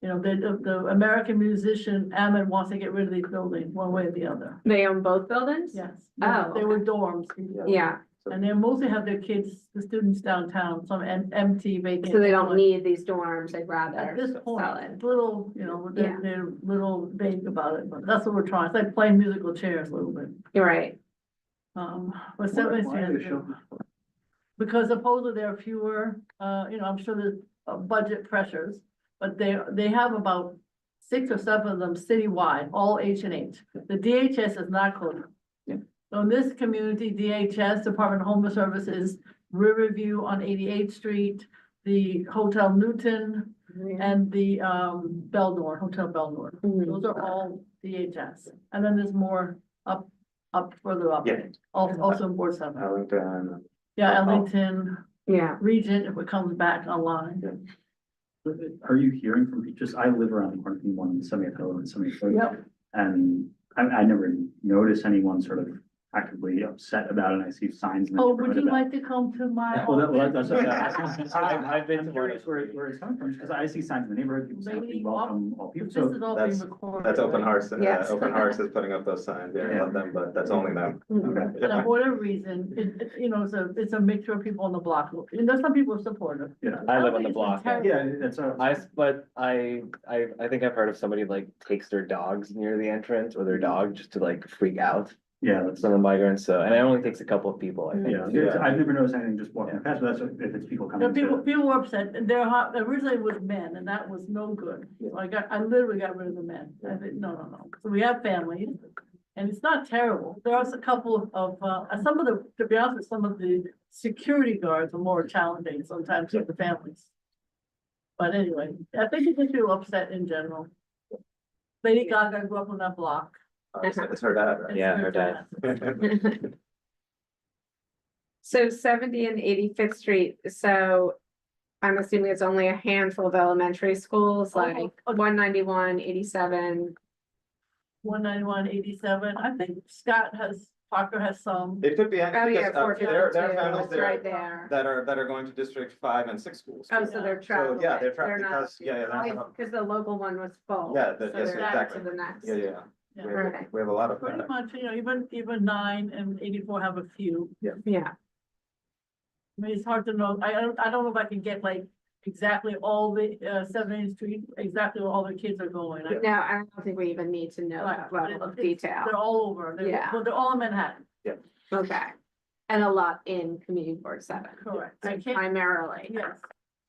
You know, the American musician, Ahmed wants to get rid of these buildings one way or the other. they own both buildings? Yes. Oh, They were dorms. Yeah, And they mostly have their kids, the students downtown, some empty vacant. so they don't need these dorms, they'd rather At this point, sell it. it's little, you know, Yeah. they're little vague about it, but that's what we're trying. It's like playing musical chairs a little bit. You're right. But 70th Street has been- because supposedly there are fewer, you know, I'm sure there's budget pressures, but they have about 6 or 7 of them citywide, all H&H. The DHS is not closing. Yeah. So in this community, DHS, Department of Homeless Services, Riverview on 88th Street, the Hotel Newton, and the Beldor, Hotel Beldor. Mhm. Those are all DHS. And then there's more up further up. Yeah. Also in Board 7. Arlington. Yeah, Ellington, Yeah, Regent, if it comes back online. Are you hearing from, just, I live around the corner from one, 70th Hill and 70th. Yep. And I never noticed anyone sort of actively upset about it, and I see signs. in the Oh, would neighborhood you about- like to come to my? Well, office? I've been curious where it's coming from, because I see signs in the neighborhood, people saying, Maybe welcome all people, This so. is all being that's- recorded. That's Open right? Hearts, Yes. Open Hearts is putting up those signs, yeah, I love them, but that's only them. Mhm. And for whatever reason, you know, it's a mixture of people on the block. And there's some people who are supportive. Yeah. I live don't on the think it's block. terrible. Yeah, that's. But I think I've heard of somebody like takes their dogs near the entrance or their dog just to like freak out Yeah, that's, some of the migrants. So, and it only takes a couple of people, I think. yeah, I've never noticed anything just walking past, but that's if it's people You coming know, people, to. people were upset, and originally it was men, and that was no good. So I literally got rid of the men. I said, no. So we have families, and it's not terrible. There are a couple of, some of the, to be honest with some of the security guards are more challenging sometimes with the families. But anyway, I think you can feel upset in general. Lady Gaga grew up on that block. It's her dad, right? Yeah, her dad. So 70 and 85th Street, so I'm assuming it's only a handful of elementary schools, Oh, like okay. 191, 87. 191, 87. I think Parker has some. It could be, Oh, yeah, because, there are 452, families that's right there there. that are going to District 5 and 6 schools. Oh, so they're traveling. yeah, they're They're not- because, they're not- Because the local one was full. Yeah, so yes, they're back exactly. to the next. Yeah. Yeah. Right. We have a lot of. Pretty much, you know, even 9 and 84 have a few. Yeah, I mean, it's hard to know. I don't know if I can get like exactly all the 7th Street, exactly where all the kids are going. no, I don't think we even need to know Right, that level of it's- detail. They're all over. Yeah. Well, they're all in Manhattan. Okay. And a lot in Community Board 7. Correct. I Like, can't, primarily. yes.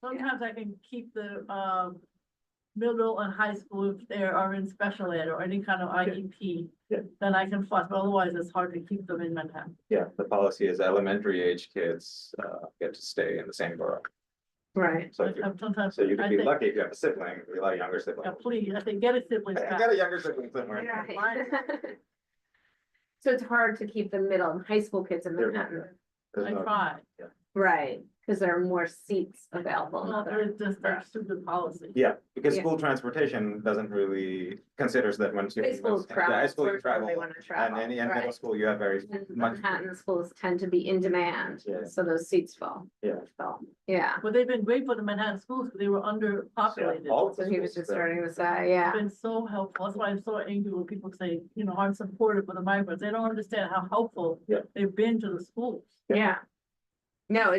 Sometimes I can keep the middle and high school if they are in special ed or any kind of IEP. Yeah. Then I can fuss, but otherwise it's hard to keep them in Manhattan. Yeah, the policy is elementary age kids get to stay in the same borough. Right. So if you, Sometimes. so you could I be think, lucky if you have a sibling, if you have a younger sibling. yeah, please, I think get a sibling. I got a younger sibling somewhere. Right. So it's hard to keep the middle and high school kids in They're- Manhattan. There's I no- tried. Yeah. Right, because there are more seats available. in Well, other- it's just their stupid policy. Yeah, because Yeah. school transportation doesn't really considers that when. High school Yeah, travel, high school you wherever they travel, wanna travel, and middle right. school, you have very And much. Manhattan schools tend to be in demand, Yeah. so those seats fall. Yeah. Yeah, But they've been great for the Manhattan schools, because they were underpopulated. all of so the he was schools just that- starting to say, yeah. Been so helpful. That's why I'm so angry when people say, aren't supportive for the migrants. They don't understand how helpful Yeah. they've been to the schools. Yeah. No,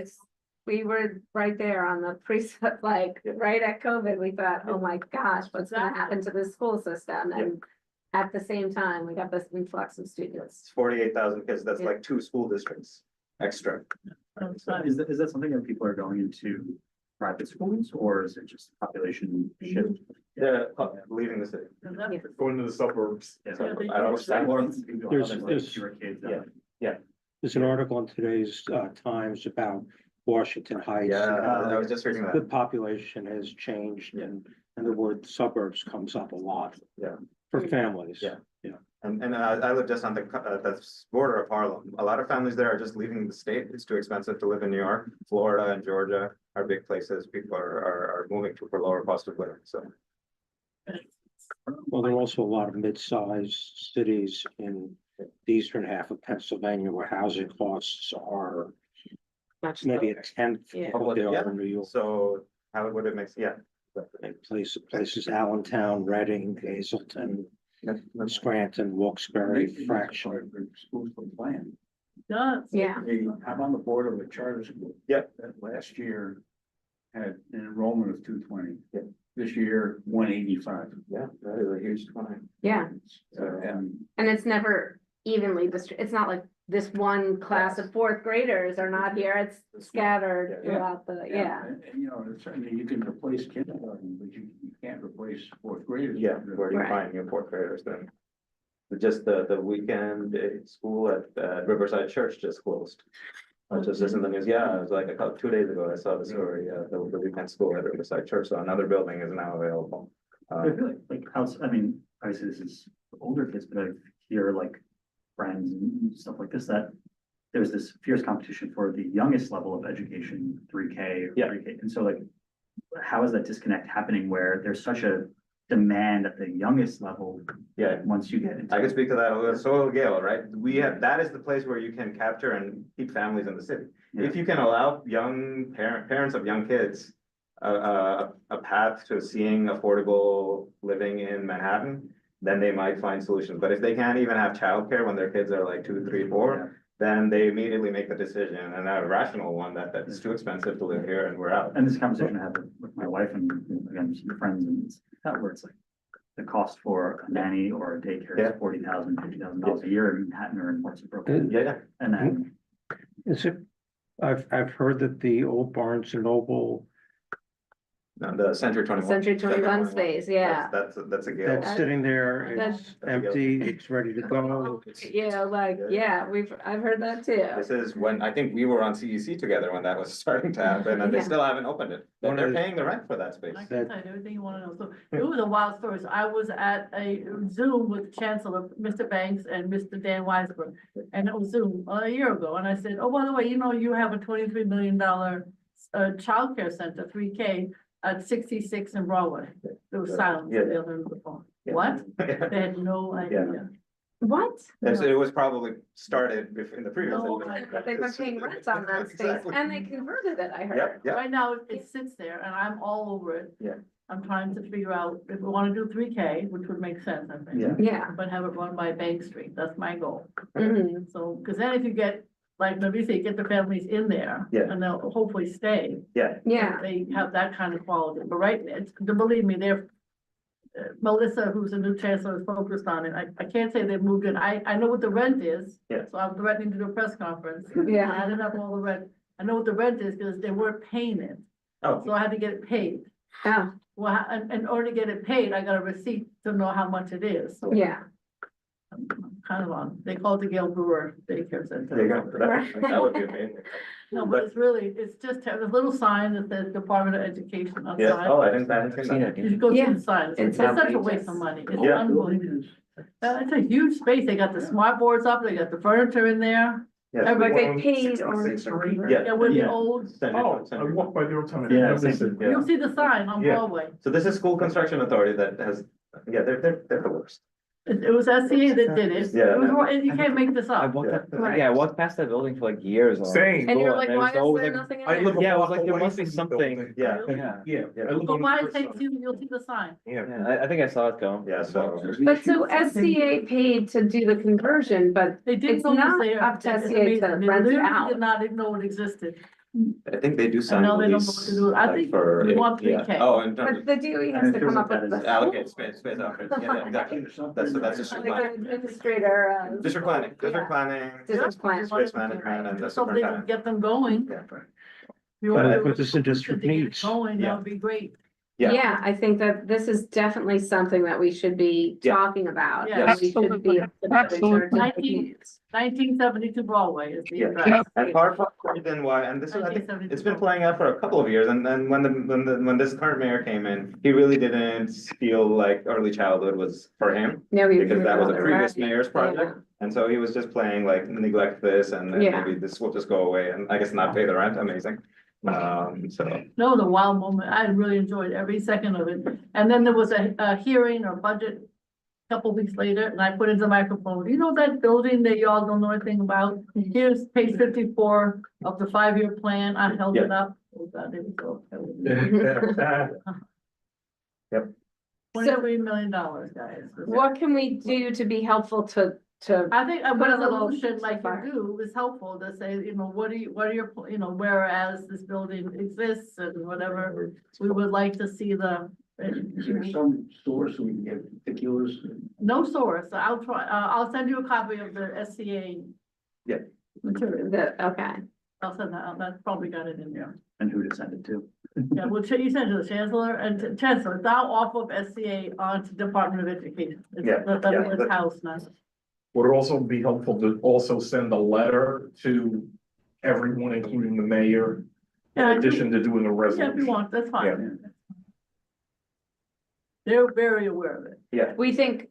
we were right there on the precept, like, Yeah. right at COVID, we thought, oh my gosh, what's gonna Exactly. happen to the school system? Yeah. And at the same time, we got this influx of students. It's 48,000 kids, that's Yeah. like 2 school districts extra. That's right. Is that something that people are going into private schools, or is it just population shift? They're leaving the city. And that's- Yeah. Going to the suburbs. Yeah. So, they I don't do. understand. There's- Fewer kids. Yeah. There's an article in today's Times about Washington Heights. Yeah, I was just reading The that. population has changed and the word suburbs comes up a lot. Yeah. For families. Yeah. And I live just on the border of Harlem. A lot of families there are just leaving the state. It's too expensive to live in New York. Florida and Georgia are big places people are moving to for lower cost of living, so. Well, there are also a lot of mid-sized cities in the eastern half of Pennsylvania where housing costs are Much maybe lower. a tenth Yeah. of what they Yeah. are in New York. So how would it make, yeah. And places Allentown, Reading, Hazleton, Scranton, Wilkes-Barre, fraction. Schools for plan. Does. Yeah, I'm on the board of a charter school. Yep. That last year had an enrollment of 220. Yep. This year, 185. Yeah, that is a huge decline. yeah, And and it's never evenly it's not like this one class of fourth graders are not here, it's scattered Yeah. throughout the, yeah. and certainly you can replace kindergarten, but you can't replace fourth graders. Yeah, where you Right. find new fourth graders then. But just the weekend school at Riverside Church just closed. Just in the news, yeah, it was like 2 days ago, I saw the story, the weekend school at Riverside Church, so another building is now available. I feel like I mean, obviously this is older kids, but I hear like friends and stuff like this, that there's this fierce competition for the youngest level of education, 3K. Yeah. 3K. And so like, how is that disconnect happening where there's such a demand at the youngest level? Yeah. Once you get into. I can speak to that, so Gail, right? That is the place where you can capture and keep families in the city. If you can allow young parents of young kids a path to seeing affordable living in Manhattan, then they might find solutions. But if they can't even have childcare when their kids are like 2, 3, 4, then they immediately make the decision, and a rational one, that it's too expensive to live here and we're out. And this conversation I had with my wife and again, some friends, and it's that where it's like the cost for a nanny or a daycare Yeah. is $40,000, $50,000 a year in Manhattan or in parts of Brooklyn. Yeah, And then, Is it, I've heard that the old Barnes and Noble no, the Century 21. Century 21 space, yeah. That's a Gail. that's sitting there, That's- it's empty, it's ready to go. Yeah, like, yeah, I've heard that too. This is when, I think we were on CEC together when that was starting to happen, and they Yeah. still haven't opened it. But One they're of the- paying the rent for that space. I can tell you everything you wanna know. So it was a wild story. So I was at a Zoom with the Chancellor, Mr. Banks and Mr. Dan Weisberg. And it was Zoom a year ago. And I said, oh, by the way, you have a $23 million childcare center, 3K at 66 in Broadway. There was silence Yeah. at the other end of the phone. Yeah. What? They had no idea. What? It was probably started in the previous. No, administration. They've been paying rent on that space Exactly. and they converted it, I Yep, heard. yep. Right now, it sits there and I'm all over it. Yeah. I'm trying to figure out if we wanna do 3K, which would make sense, I think. Yeah. Yeah. But have it run by Bank Street. That's my goal. Mhm. So, cause then if you get, like, maybe say, get the families in there. Yeah. And they'll hopefully stay. Yeah, Yeah, They have that kind of quality, but believe me, they're. Melissa, who's the new chancellor, is focused on it. I can't say they've moved in. I know what the rent is. Yeah. So I'm threatening to do a press conference. Yeah. I didn't have all the rent. I know what the rent is because they weren't paying it. oh, So I had to get it paid. oh, Well, in order to get it paid, I got a receipt to know how much it is. So yeah. I'm kind of on, they call it the Gail Brewer Daycare Center. there you go. That would be amazing. No, but it's just have a little sign that says Department of Education outside. Yes, oh, I haven't seen that. You should go see Yeah. the sign. It's It's such a waste of money. It's Yeah. unbelievable. It's a huge space. They got the smart boards up, they got the furniture in there. Yes. Like they One paid or. 66 Yeah. Yeah, with the Yeah. old, Oh, I walked by there all the time. I Yeah, noticed same. it. you'll see the sign on Yeah. Broadway. So this is school construction authority that has, yeah, they're the worst. It was SCA that did it. Yeah. It was, you can't make this I up. walked, Right. yeah, I walked past that building for like years. when I was in Same. And you're school, like, it why was is always there like- nothing in I there? live a Yeah, it was block like there away must be from the something. building. Yeah. Yeah, Yeah. I live Go on by the and first take, side. you'll see the sign. Yeah. I think I saw it go. Yeah, so. But so SCA paid to do the conversion, but They didn't It's know it was not there. up to It's SCA to amazing. They rent it literally out. did not even know it existed. I think they do And sign now they don't know lease, what to do. I like, think for we it, want yeah. 3K. Oh, in but terms the DOE has to come up with of the. allocate space allocation, yeah, exactly. That's district Like planning. an administrator, District planning, district planning, District plan. space management and the Something to superintendent. get them going. Yeah. You But want I to- put this in to district get it needs. Going, Yeah. that would be great. Yeah. Yeah, I think that this is definitely something that we should be Yeah. talking about. Yeah. and we should be Absolutely. 1972 Broadway is the Yeah. address. And part of the reason why, and this is, I think, it's been playing out for a couple of years, and then when this current mayor came in, he really didn't feel like early childhood was for him, No, we- because that was a right. previous mayor's Yeah. project, and so he was just playing like neglect this, and then Yeah. maybe this will just go away, and I guess not pay the rent, amazing. So, No, the wow moment. I really enjoyed every second of it. And then there was a hearing or budget a couple weeks later, and I put into the microphone, you know that building that y'all don't know anything about? Here's page 54 of the 5-year plan. I held it up. Oh, God, it was so. Yep. $23 million, guys. What can we do to be helpful to, I think a Put a little resolution like fire. you do is helpful to say, you know, what are your, you know, whereas this building exists and whatever. We would like to see the. Is there some source we can get particulars? No source, I'll try, I'll send you a copy of the SCA. Yeah. Material, okay. I'll send that out, that's probably got it in there. And who to send it to. Yeah, well, you send it to the chancellor and chancellor, now off of SCA onto Department of Education. It's- Yeah, That's yeah, its house now. Would it also be helpful to also send a letter to everyone, including the mayor, in Yeah, addition to doing a Yeah, if resolution? you want, that's fine. They're very aware of it, We think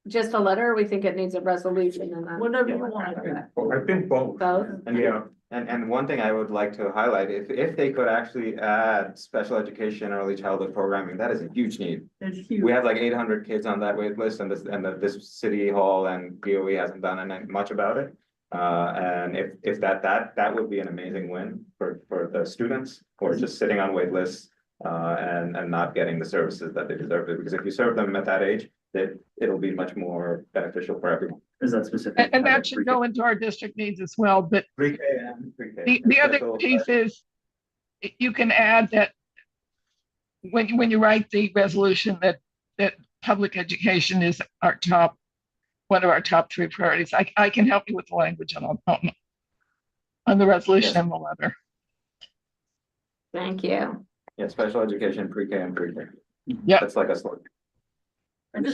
just a letter, we think it needs a resolution and then. whatever you want. I think both. Both? and Yeah. And one thing I would like to highlight, if they could actually add special education, early childhood programming, that is a huge need. It's huge. We have like 800 kids on that wait list, and this city hall and DOE hasn't done much about it. And if that would be an amazing win for the students who are just sitting on wait lists, and not getting the services that they deserve, because if you serve them at that age, it'll be much more beneficial for everyone. Is that specific? And that should go into our district needs as well, but Pre-K and pre-K. the other Special, piece is, you can add that when you write the resolution that public education is one of our top 3 priorities. I can help you with the language on the resolution Yes. and the letter. Thank you. Yeah, special education, pre-K and pre-K. Yeah. That's like a slogan.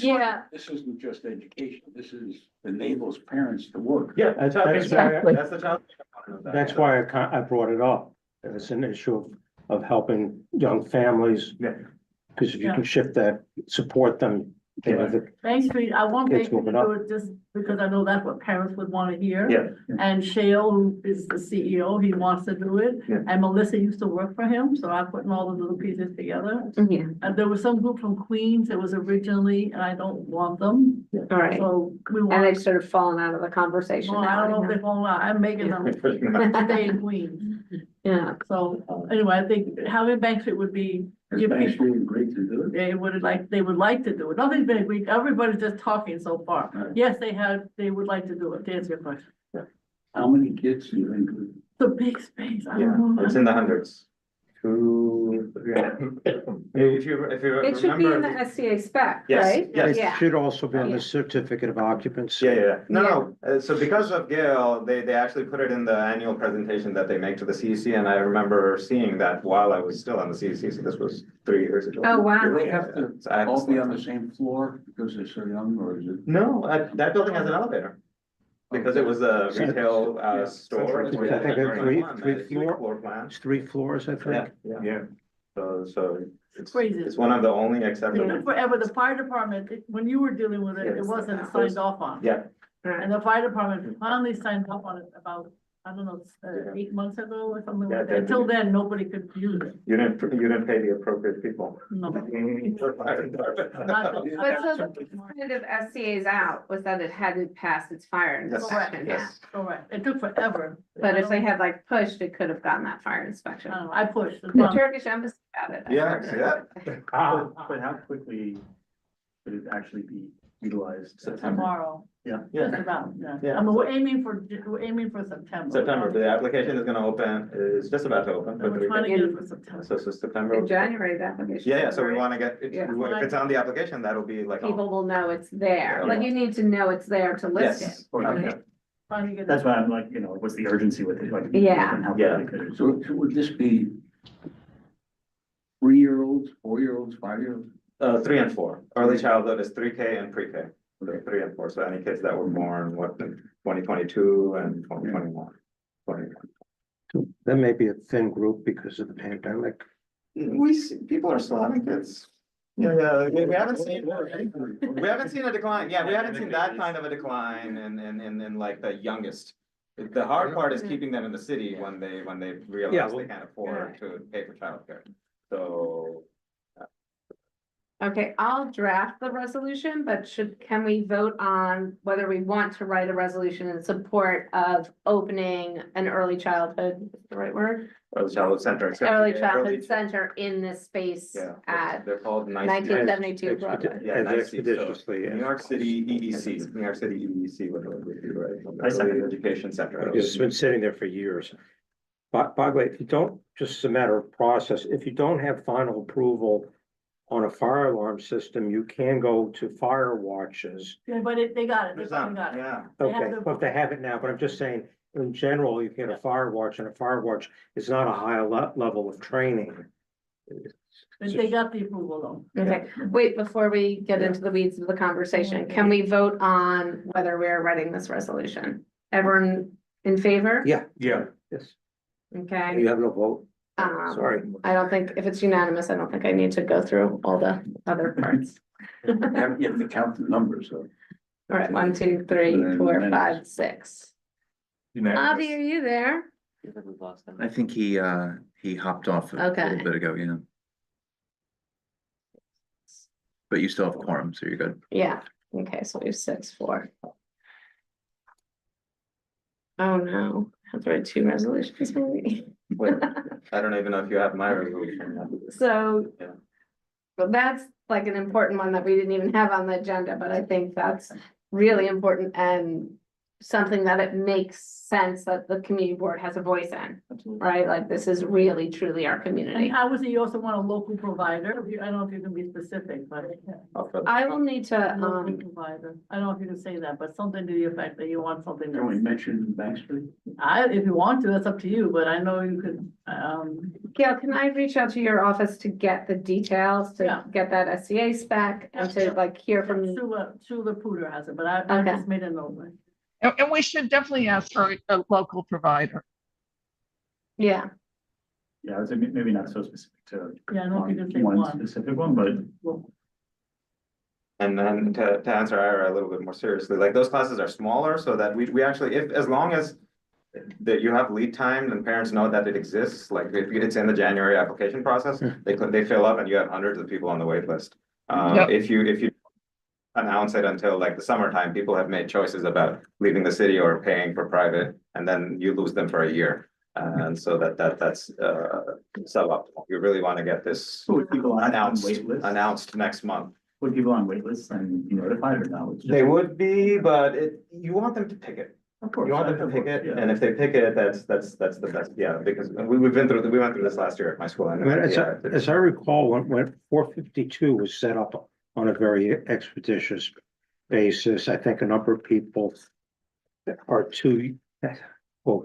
Yeah, This isn't just education, this is enables parents to work. Yeah, That's that's the child. That's why I brought it up. It's an issue of helping young families. Yeah. Because if you can shift that, support them, you know, Main Street, I want Kids Bacon to moving up. do it just because I know that's what parents would want to hear. Yeah. And Shale, who is the CEO, he wants to do it. Yeah. And Melissa used to work for him, so I'm putting all the little pieces together. yeah, And there was some group from Queens that was originally, and I don't want them, all right. so we And want. they've sort of fallen out of the conversation Well, I don't know if now. they fall out, I'm making them stay in Queens. Yeah, So anyway, I think having Bank Street would be, Has give Bank people, Street agreed to do it? they would like to do it. Nothing's been agreed, everybody's just talking so far. Right. Yes, they would like to do it, to answer your question. How many kids do you think? It's a big space, I Yeah, don't know. it's in the hundreds. 2, 3. If you it should be in the remember. SCA spec, Yes, right? yes. it Yeah, should also be on Yeah. the certificate of occupancy. Yeah. No, so because of Gail, they actually put it in the annual presentation that they make to the CEC, and I remember seeing that while I was still on the CEC, so this was 3 years ago. oh, Do wow. they have to So I have to all be slow on the down. same floor because they're so young, or is it? No, that building has an elevator. Because it was a So- retail Yeah. store. I think it's three Floor plan. It's 3 floors, I Yeah, think. Yeah. So it's Crazy. it's one of the only It's acceptable. been forever, the fire department, when you were dealing with it, it Yes. wasn't signed off on. Yeah, Alright. And the fire department finally signed up on it about, I don't know, 8 months ago or something like that. Until then, nobody could use it. You didn't pay the appropriate people. No. But so the point of SCA's out was that it hadn't passed its fire Yes, inspection yet. yes. Correct. It took forever. But if they had like pushed, it could have gotten that fire inspection. I don't know, I pushed. The Turkish embassy got it. I Yeah, heard. yeah. But how quickly could it actually be utilized? Tomorrow, Yeah. just about, yeah. Yeah. I mean, we're aiming for September. September, the application is gonna open, is just about to open. And for we're 3 trying to days. get it for September. So September. In January, the application. Yeah, so we wanna get, if Yeah. it's on the application, that'll be like. People will know it's there, Yeah. like you need to know it's there to list it. Yes. Okay. Trying to get. That's why I'm like, what's the urgency with it? Like, Yeah. and how Yeah. quickly could it- So would this be 3-year-olds, 4-year-olds, 5-year-olds? 3 and 4, early childhood is 3K and pre-K, 3 and 4, so any kids that were born, in 2022 and 2021. That may be a thin group because of the pandemic. People are still having kids. Yeah, we haven't seen a decline, yeah, we haven't seen that kind of a decline in like the youngest. The hard part is keeping them in the city when they realize they can't afford to pay for childcare, so. Okay, I'll draft the resolution, but can we vote on whether we want to write a resolution in support of opening an early childhood, is the right word? Early childhood center. Early childhood center in this space Yeah, at they're called. 1972 Broadway. Yeah, nice seats, so Expeditiously, New yeah. York City EDC, New York City EDC, whatever it would be, right? I second it. Education Center. It's been sitting there for years. By the way, if you don't, just as a matter of process, if you don't have final approval on a fire alarm system, you can go to fire watches. Yeah, but they got it, they There's finally that, got it. yeah. They have Okay, the- but they have it now, but I'm just saying, in general, you can get a fire watch, and a fire watch is not a high level of training. But they got the approval though. Okay, wait, before we get into the weeds of the conversation, can we vote on whether we're writing this resolution? Everyone in favor? Yeah. Yeah. Yes, Okay, you have no vote, sorry. I don't think, if it's unanimous, I don't think I need to go through all the other parts. You have to count the numbers, so. All right, 1, 2, 3, 4, 5, 6. Avi, are you there? I think he hopped off a Okay. little bit ago, yeah. But you still have quorum, so you're good. Yeah, okay, so we have 6, 4. Oh, no, I have to write 2 resolutions maybe. Wait, I don't even know if you have my resolution. So. Yeah. But that's like an important one that we didn't even have on the agenda, but I think that's really important and something that it makes sense that the community board has a voice in, right? Like this is really truly our community. And obviously you also want a local provider, I don't know if you can be specific, but. I will need to, Local provider, I don't know if you can say that, but something to the effect that you want something. Can we that's- mention Bank Street? if you want to, that's up to you, but I know you could, Gail, can I reach out to your office to get the details, to Yeah. get that SCA spec and to like hear from? Shula Puder has it, but I Okay. just made a note. Right? And we should definitely ask for a local provider. Yeah, Yeah, I would say maybe not so specific to. Yeah, I don't know if you can say one one. specific one, but And then to answer Ira a little bit more seriously, like those classes are smaller so that we actually, as long as that you have lead time and parents know that it exists, like if it's in the January application process, they fill up and you have hundreds of people on the wait list. Yep. If you announce it until like the summertime, people have made choices about leaving the city or paying for private, and then you lose them for a year. And so that's suboptimal. You really want to get this would people on announced wait lists? next month. Would people on wait lists and be notified or no? It's just- They would be, but you want them to pick it. Of course. You want them to of pick course, it, yeah. and if they pick it, that's the best, yeah, because we went through this last year at my school. I and mean, yeah, as I recall, when 452 was set up on a very expeditious basis, I think a number of people are too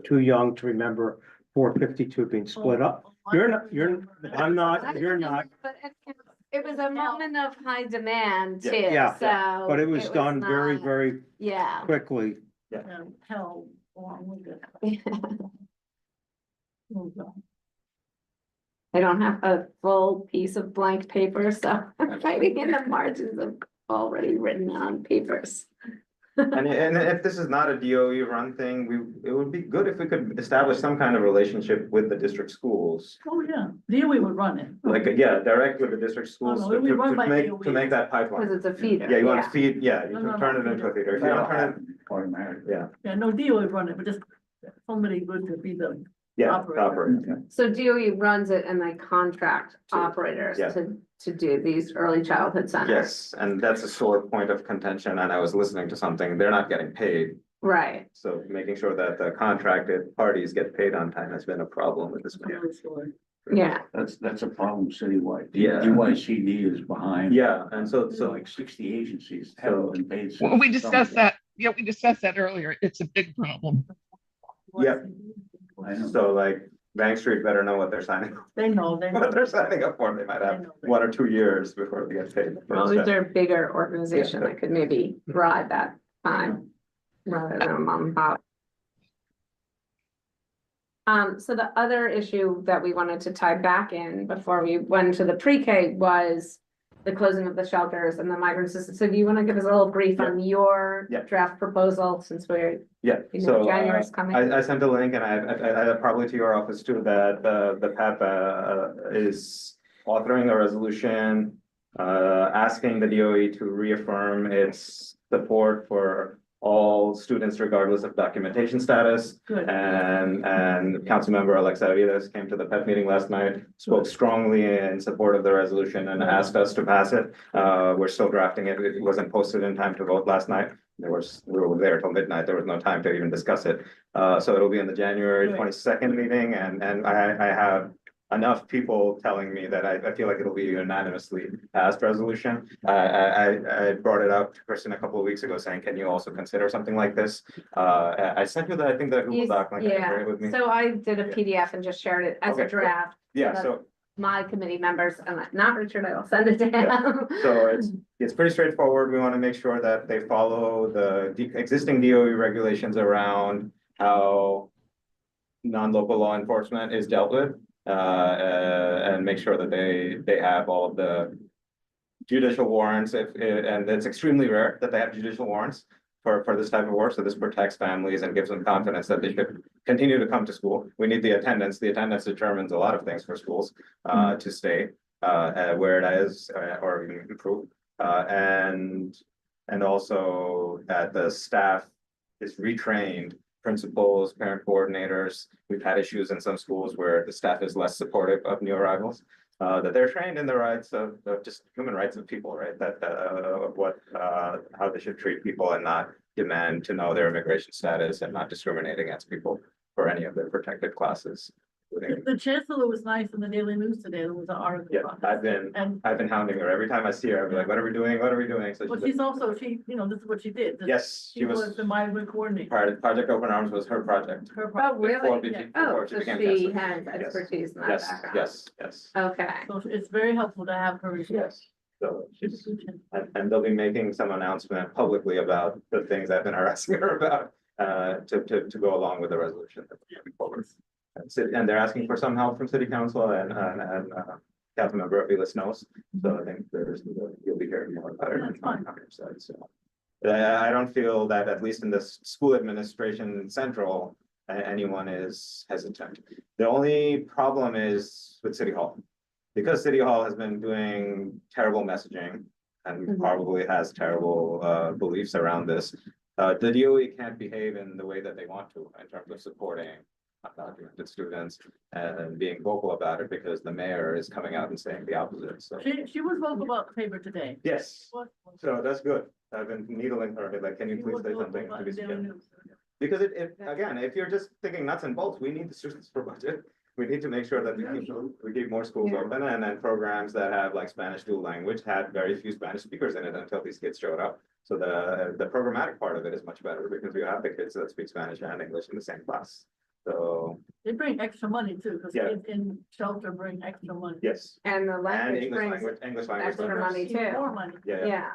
young to remember 452 being split up. I'm not, you're not, but it was a moment of high demand too, Yeah. so. but it was done very, not- very Yeah. quickly. Hell, along with it. Oh, God. I don't have a full piece of blank paper, so I'm writing in the margins of already written on papers. And if this is not a DOE run thing, it would be good if we could establish some kind of relationship with the district schools. Oh, yeah, DOE would run it. Like, yeah, direct with the district schools no, it'll be run by DOE. to make that Because pipeline. it's a feeder. Yeah, you want to feed, yeah, you No, can no, turn no, it into a feeder. If you That'll don't turn it, happen automatically. yeah, Yeah, no, DOE would run it, but just somebody good to be the yeah, Operator. operator, yeah. So DOE runs it and they contract operators Yeah. to do these early childhood centers. Yes, and that's a sore point of contention, and I was listening to something, they're not getting paid. Right, So making sure that the contracted parties get paid on time has been a problem with this mayor. yeah, That's a problem citywide. Yeah. UICD is behind. Yeah, and so Like 60 agencies haven't been paid. since Well, we the discussed summer. that. Yeah, we discussed that earlier. It's a big problem. Yep. I know. So like Bank Street better know what they're signing, They know, what they're signing up for. They might have 1 or 2 years before they get paid. well, is there a bigger organization that could maybe ride that time rather than a mom and pop? So the other issue that we wanted to tie back in before we went to the pre-K was the closing of the shelters and the migrant system. So do you want to give us a little brief on your Yeah. draft proposal since we're, Yeah, you know, so January's coming? I sent a link and I probably to your office too, that the PEP is authoring a resolution asking the DOE to reaffirm its support for all students regardless of documentation status. Good. And Councilmember Alexa Aviles came to the PEP meeting last night, spoke strongly in support of the resolution and asked us to pass it. We're still drafting it. It wasn't posted in time to vote last night. We were there till midnight. There was no time to even discuss it. So it'll be in the January Right. 22nd meeting, and I have enough people telling me that I feel like it'll be a unanimously passed resolution. I brought it up to Kristen a couple of weeks ago saying, can you also consider something like this? I sent you that, I think that Google Doc, like, Yeah, with me. so I did a PDF and just shared it as a Okay. draft. Yeah, that so My committee members, and not Richard, I will send it to him. So it's pretty straightforward. We want to make sure that they follow the existing DOE regulations around how non-local law enforcement is dealt with, and make sure that they have all of the judicial warrants, and it's extremely rare that they have judicial warrants for this type of work. So this protects families and gives them confidence that they should continue to come to school. We need the attendance. The attendance determines a lot of things for schools to stay where it is or even improve. And also that the staff is retrained, principals, parent coordinators. We've had issues in some schools where the staff is less supportive of new arrivals. That they're trained in the rights of just human rights of people, right? That of what how they should treat people and not demand to know their immigration status and not discriminate against people for any of their protected classes. including- The chancellor was nice in the Daily News today. There was an article. Yeah, about I've this. been And, hounding her. Every time I see her, I'll be like, what are we doing? What are we doing? So well, she's she's also, this is what she did. yes, She was the migrant coordinator. Project Open Arms was her project. Her Oh, project. really? Yeah. Oh, before she so became she chancellor. has Yes. expertise in that Yes, background. yes. Okay, So it's very helpful to have her. Yes. So she's, and they'll be making some announcement publicly about the things I've been harassing her about, to go along with the resolution that we're moving forward. And they're asking for some help from city council and Councilmember Aviles knows, so I think you'll be hearing more about it. That's fine. on your side, so. I don't feel that at least in the school administration central, anyone is hesitant. The only problem is with City Hall. Because City Hall has been doing terrible messaging and Mhm. probably has terrible beliefs around this. The DOE can't behave in the way that they want to in terms of supporting undocumented students and being vocal about it because the mayor is coming out and saying the opposite, so. She was vocal about the paper today. Yes, Was- so that's good. I've been needling her, like, can you she please was say vocal something? about to the be- Daily yeah. News. Because again, if you're just thinking nuts and bolts, we need the students for budget. We need to make sure that we keep more schools Yeah. open and then programs that have like Spanish dual language had very few Spanish speakers in it until these kids showed up. So the programmatic part of it is much better because we have the kids that speak Spanish and English in the same class. So, They bring extra money too, because Yeah. kids in shelter bring extra money. yes, and the and language English brings, language, English language. extra learners. money Even too. More money. Yeah, yeah.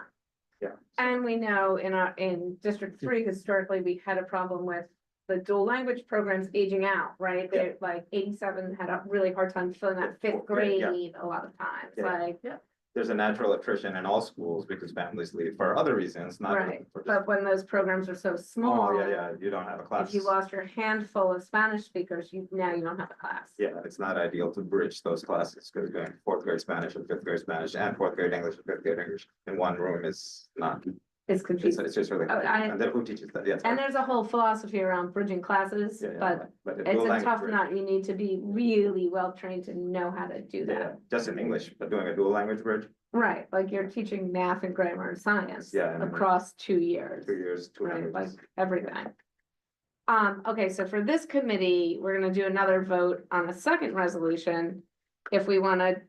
yeah. And we know in District 3, historically, we had a problem with the dual language programs aging out, right? Yeah. They like 87 had a really hard time filling that fifth Yeah, yeah. grade a lot of times, Yeah. like. Yeah. there's a natural attrition in all schools because families leave for other reasons, not. Right, for just- but when those programs are so small. Oh, yeah, you don't have a class. If you lost your handful of Spanish speakers, now you don't have a class. Yeah, it's not ideal to bridge those classes, because going fourth grade Spanish and fifth grade Spanish and fourth grade English and fifth grade English in one room is not, It's confusing. it's just really. Oh, And then who teaches that? Yeah. it's And hard. there's a whole philosophy around bridging classes, Yeah, yeah, but the it's dual a language tough bridge. nut. You need to be really well trained to know how to do Yeah, that. just in English, but doing a dual language bridge, Right, like you're teaching math and grammar and science Yeah, and- across 2 years. 2 years, two Right, like languages. everything. Okay, so for this committee, we're gonna do another vote on a second resolution. If we wanna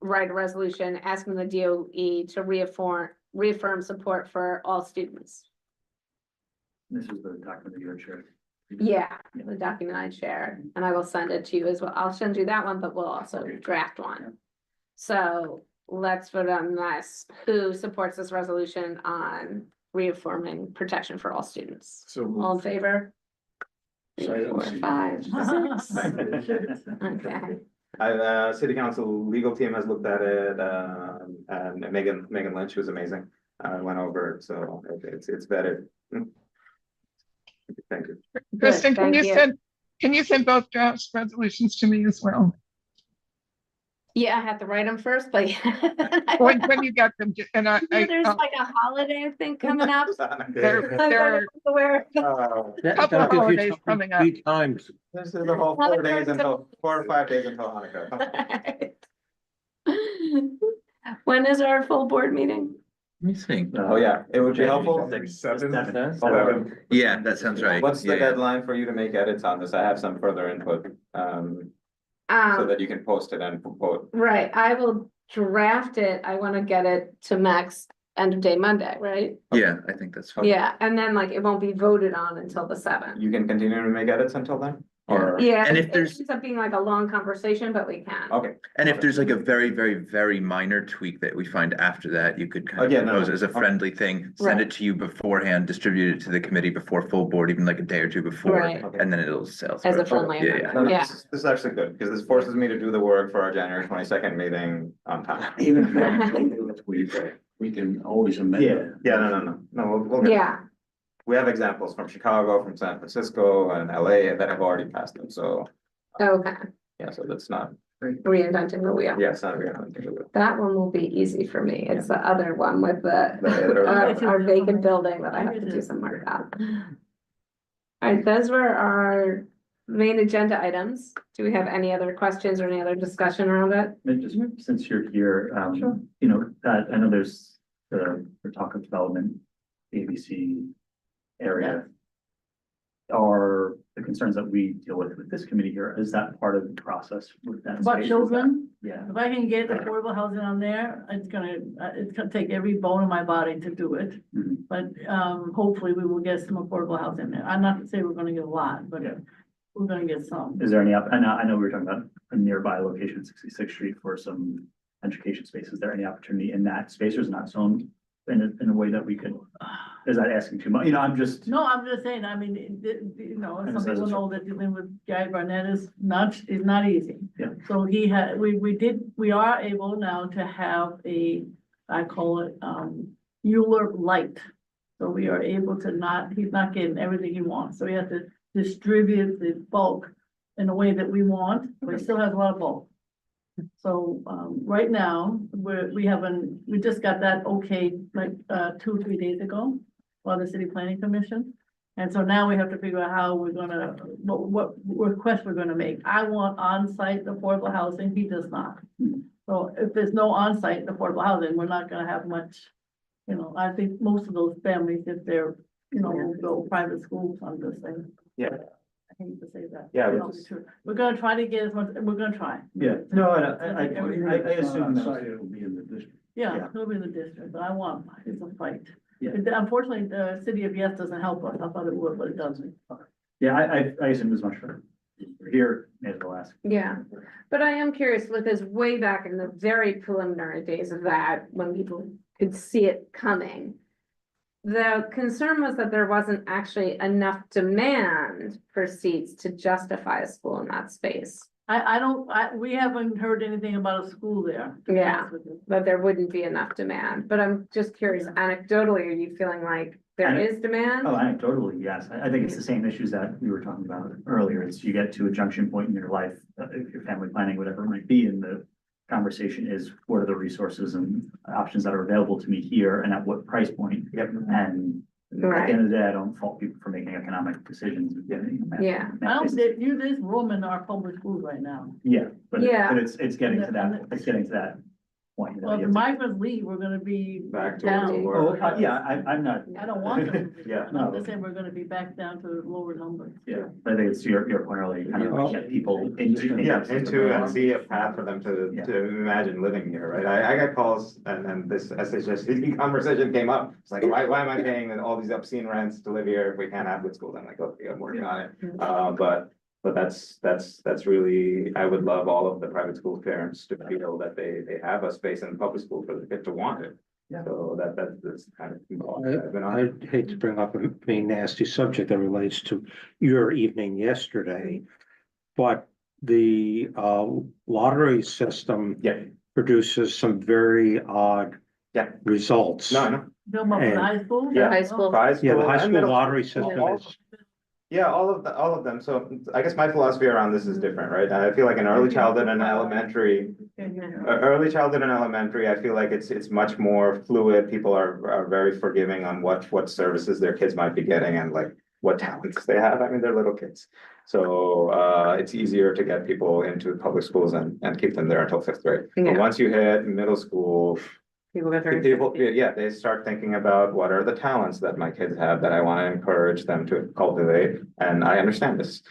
write a resolution asking the DOE to reaffirm support for all students. This is the document that you're sharing. Yeah, the document I shared, and I will send it to you as well. I'll send you that one, but we'll also draft one. So let's vote on this. Who supports this resolution on reaffirming protection for all students? So All in favor? 3, 4, Silence. 5, 6. Okay, City council legal team has looked at it, and Megan Lynch was amazing. Went over it, so it's vetted. Thank you. Kristen, thank you. can you send both draft resolutions to me as well? yeah, I have to write them first, but. When you get them, and I, There's like a holiday, I think, coming up. there I are gotta wear- Couple of holidays coming up. 3 times. This is the whole 4 days until 4 or 5 days until Hanukkah. When is our full board meeting? Let me think. Oh, yeah, it would be helpful. Seven. Seven. Yeah, that sounds right. What's the Yeah. deadline for you to make edits on this? I have some further input, so that you can post it and vote. Right, I will draft it. I wanna get it to Max end of day Monday, right? Yeah, I think that's fine. Yeah, and then like it won't be voted on until the 7th. You can continue to make edits until then, or? Yeah, And if it there's- ends up being like a long conversation, but we can. Okay. And if there's like a very, very, very minor tweak that we find after that, you could kind Oh, of yeah, no, propose no. as a Okay. friendly thing, send Right. it to you beforehand, distribute it to the committee before full board, even like a day or two before, Right. and then it'll sail. As a through. friendly Yeah, yeah. amendment. No, no, Yeah. this is actually good, because this forces me to do the work for our January 22nd meeting on time. Even if we don't do it, we can always amend it. We'll get. Yeah, We have examples from Chicago, from San Francisco and LA that have already passed them, so, okay, yeah, so that's not, reinventing the wheel. yeah, it's not really. That one will be easy for me. It's the other one with the, The- our vacant building that I have to do some work on. All right, those were our main agenda items. Do we have any other questions or any other discussion around it? Maybe just since you're here, Sure. you know, I know there's the talk of development, ABC area. Are the concerns that we deal with this committee here, is that part of the process with that? About space? Is children, that- Yeah. if I can get affordable housing on there, it's gonna take every bone in my body to do it. Mhm. But, hopefully we will get some affordable housing there. I'm not to say we're gonna get a lot, but Yeah. we're gonna get some. Is there any, I know we were talking about a nearby location, 66th Street for some education space. Is there any opportunity in that space or is it not zoned in a way that we could, is that asking too much? You know, I'm just. No, I'm just saying, I mean, you know, And some so people it's- know that dealing with Gary Barnett is not easy. Yeah. So we are able now to have I call it, Euler light. So we are able to he's not getting everything he wants, so we have to distribute the bulk in a way that we want, but he still has a lot of bulk. So, right now, we just got that okay, like, 2 or 3 days ago, by the city planning commission. And so now we have to figure out how we're gonna, what request we're gonna make. I want on-site affordable housing, he does not. So if there's no on-site affordable housing, we're not gonna have much, you know, I think most of those families, if they're, you know, will go private schools, I'm just saying. Yeah. I hate to say that. Yeah, It'll be true. We're gonna try to get as much, we're gonna try. Yeah, no, I Assume assume that it'll be in the district. Yeah, Yeah. it'll be in the district, but it's a fight. Yeah. Unfortunately, the city of Yes doesn't help us. I thought it would, but it doesn't. Yeah, I assume as much for here, may as well ask. Yeah, but I am curious, because way back in the very preliminary days of that, when people could see it coming. The concern was that there wasn't actually enough demand for seats to justify a school in that space. we haven't heard anything about a school there. to be Yeah. honest with you. But there wouldn't be enough demand, but I'm just curious, anecdotally, are you feeling like there Ane- is demand? Oh, anecdotally, yes. I think it's the same issues that we were talking about earlier. It's you get to a junction point in your life, if you're family planning, whatever it might be, and the conversation is what are the resources and options that are available to me here and at what price point? And at the Right. end of the day, I don't fault people for making economic decisions. Yeah. I don't, there's room in our public schools right now. Yeah, but Yeah. it's getting to that, it's getting to that point. Well, if the migrants leave, we're gonna be Back to where we down. were. Oh, yeah, I'm not. I don't want them. to be. Yeah, I'm no. just saying we're gonna be back down to lower numbers. Yeah, I think it's your point earlier, kind Yeah. of get people into. Yeah, into and see a path for them Yeah. to imagine living here, right? I got calls and this SHSD conversation came up. It's like, why am I paying all these obscene rents to live here if we can't have good schools? I'm like, okay, I'm working on it. But that's really, I would love all of the private school parents to feel that they have a space in the public school for the kid to want it. Yeah. So that's kind of. I've been on. I hate to bring up a very nasty subject that relates to your evening yesterday. But the lottery system Yeah, produces some very odd Yeah. results. no, I know. Go up in And- high school? Yeah. High school. Yeah, the high and school middle lottery school. system is, Yeah, all of them. So I guess my philosophy around this is different, right? I feel like in early childhood and elementary, early childhood and elementary, I feel like it's much more fluid. People are very forgiving on what services their kids might be getting and like what talents they have. I mean, they're little kids. So it's easier to get people into public schools and keep them there until fifth grade. But Yeah. once you hit middle school, People get very. people, picky. yeah, they start thinking about what are the talents that my kids have that I want to encourage them to cultivate, and I understand this.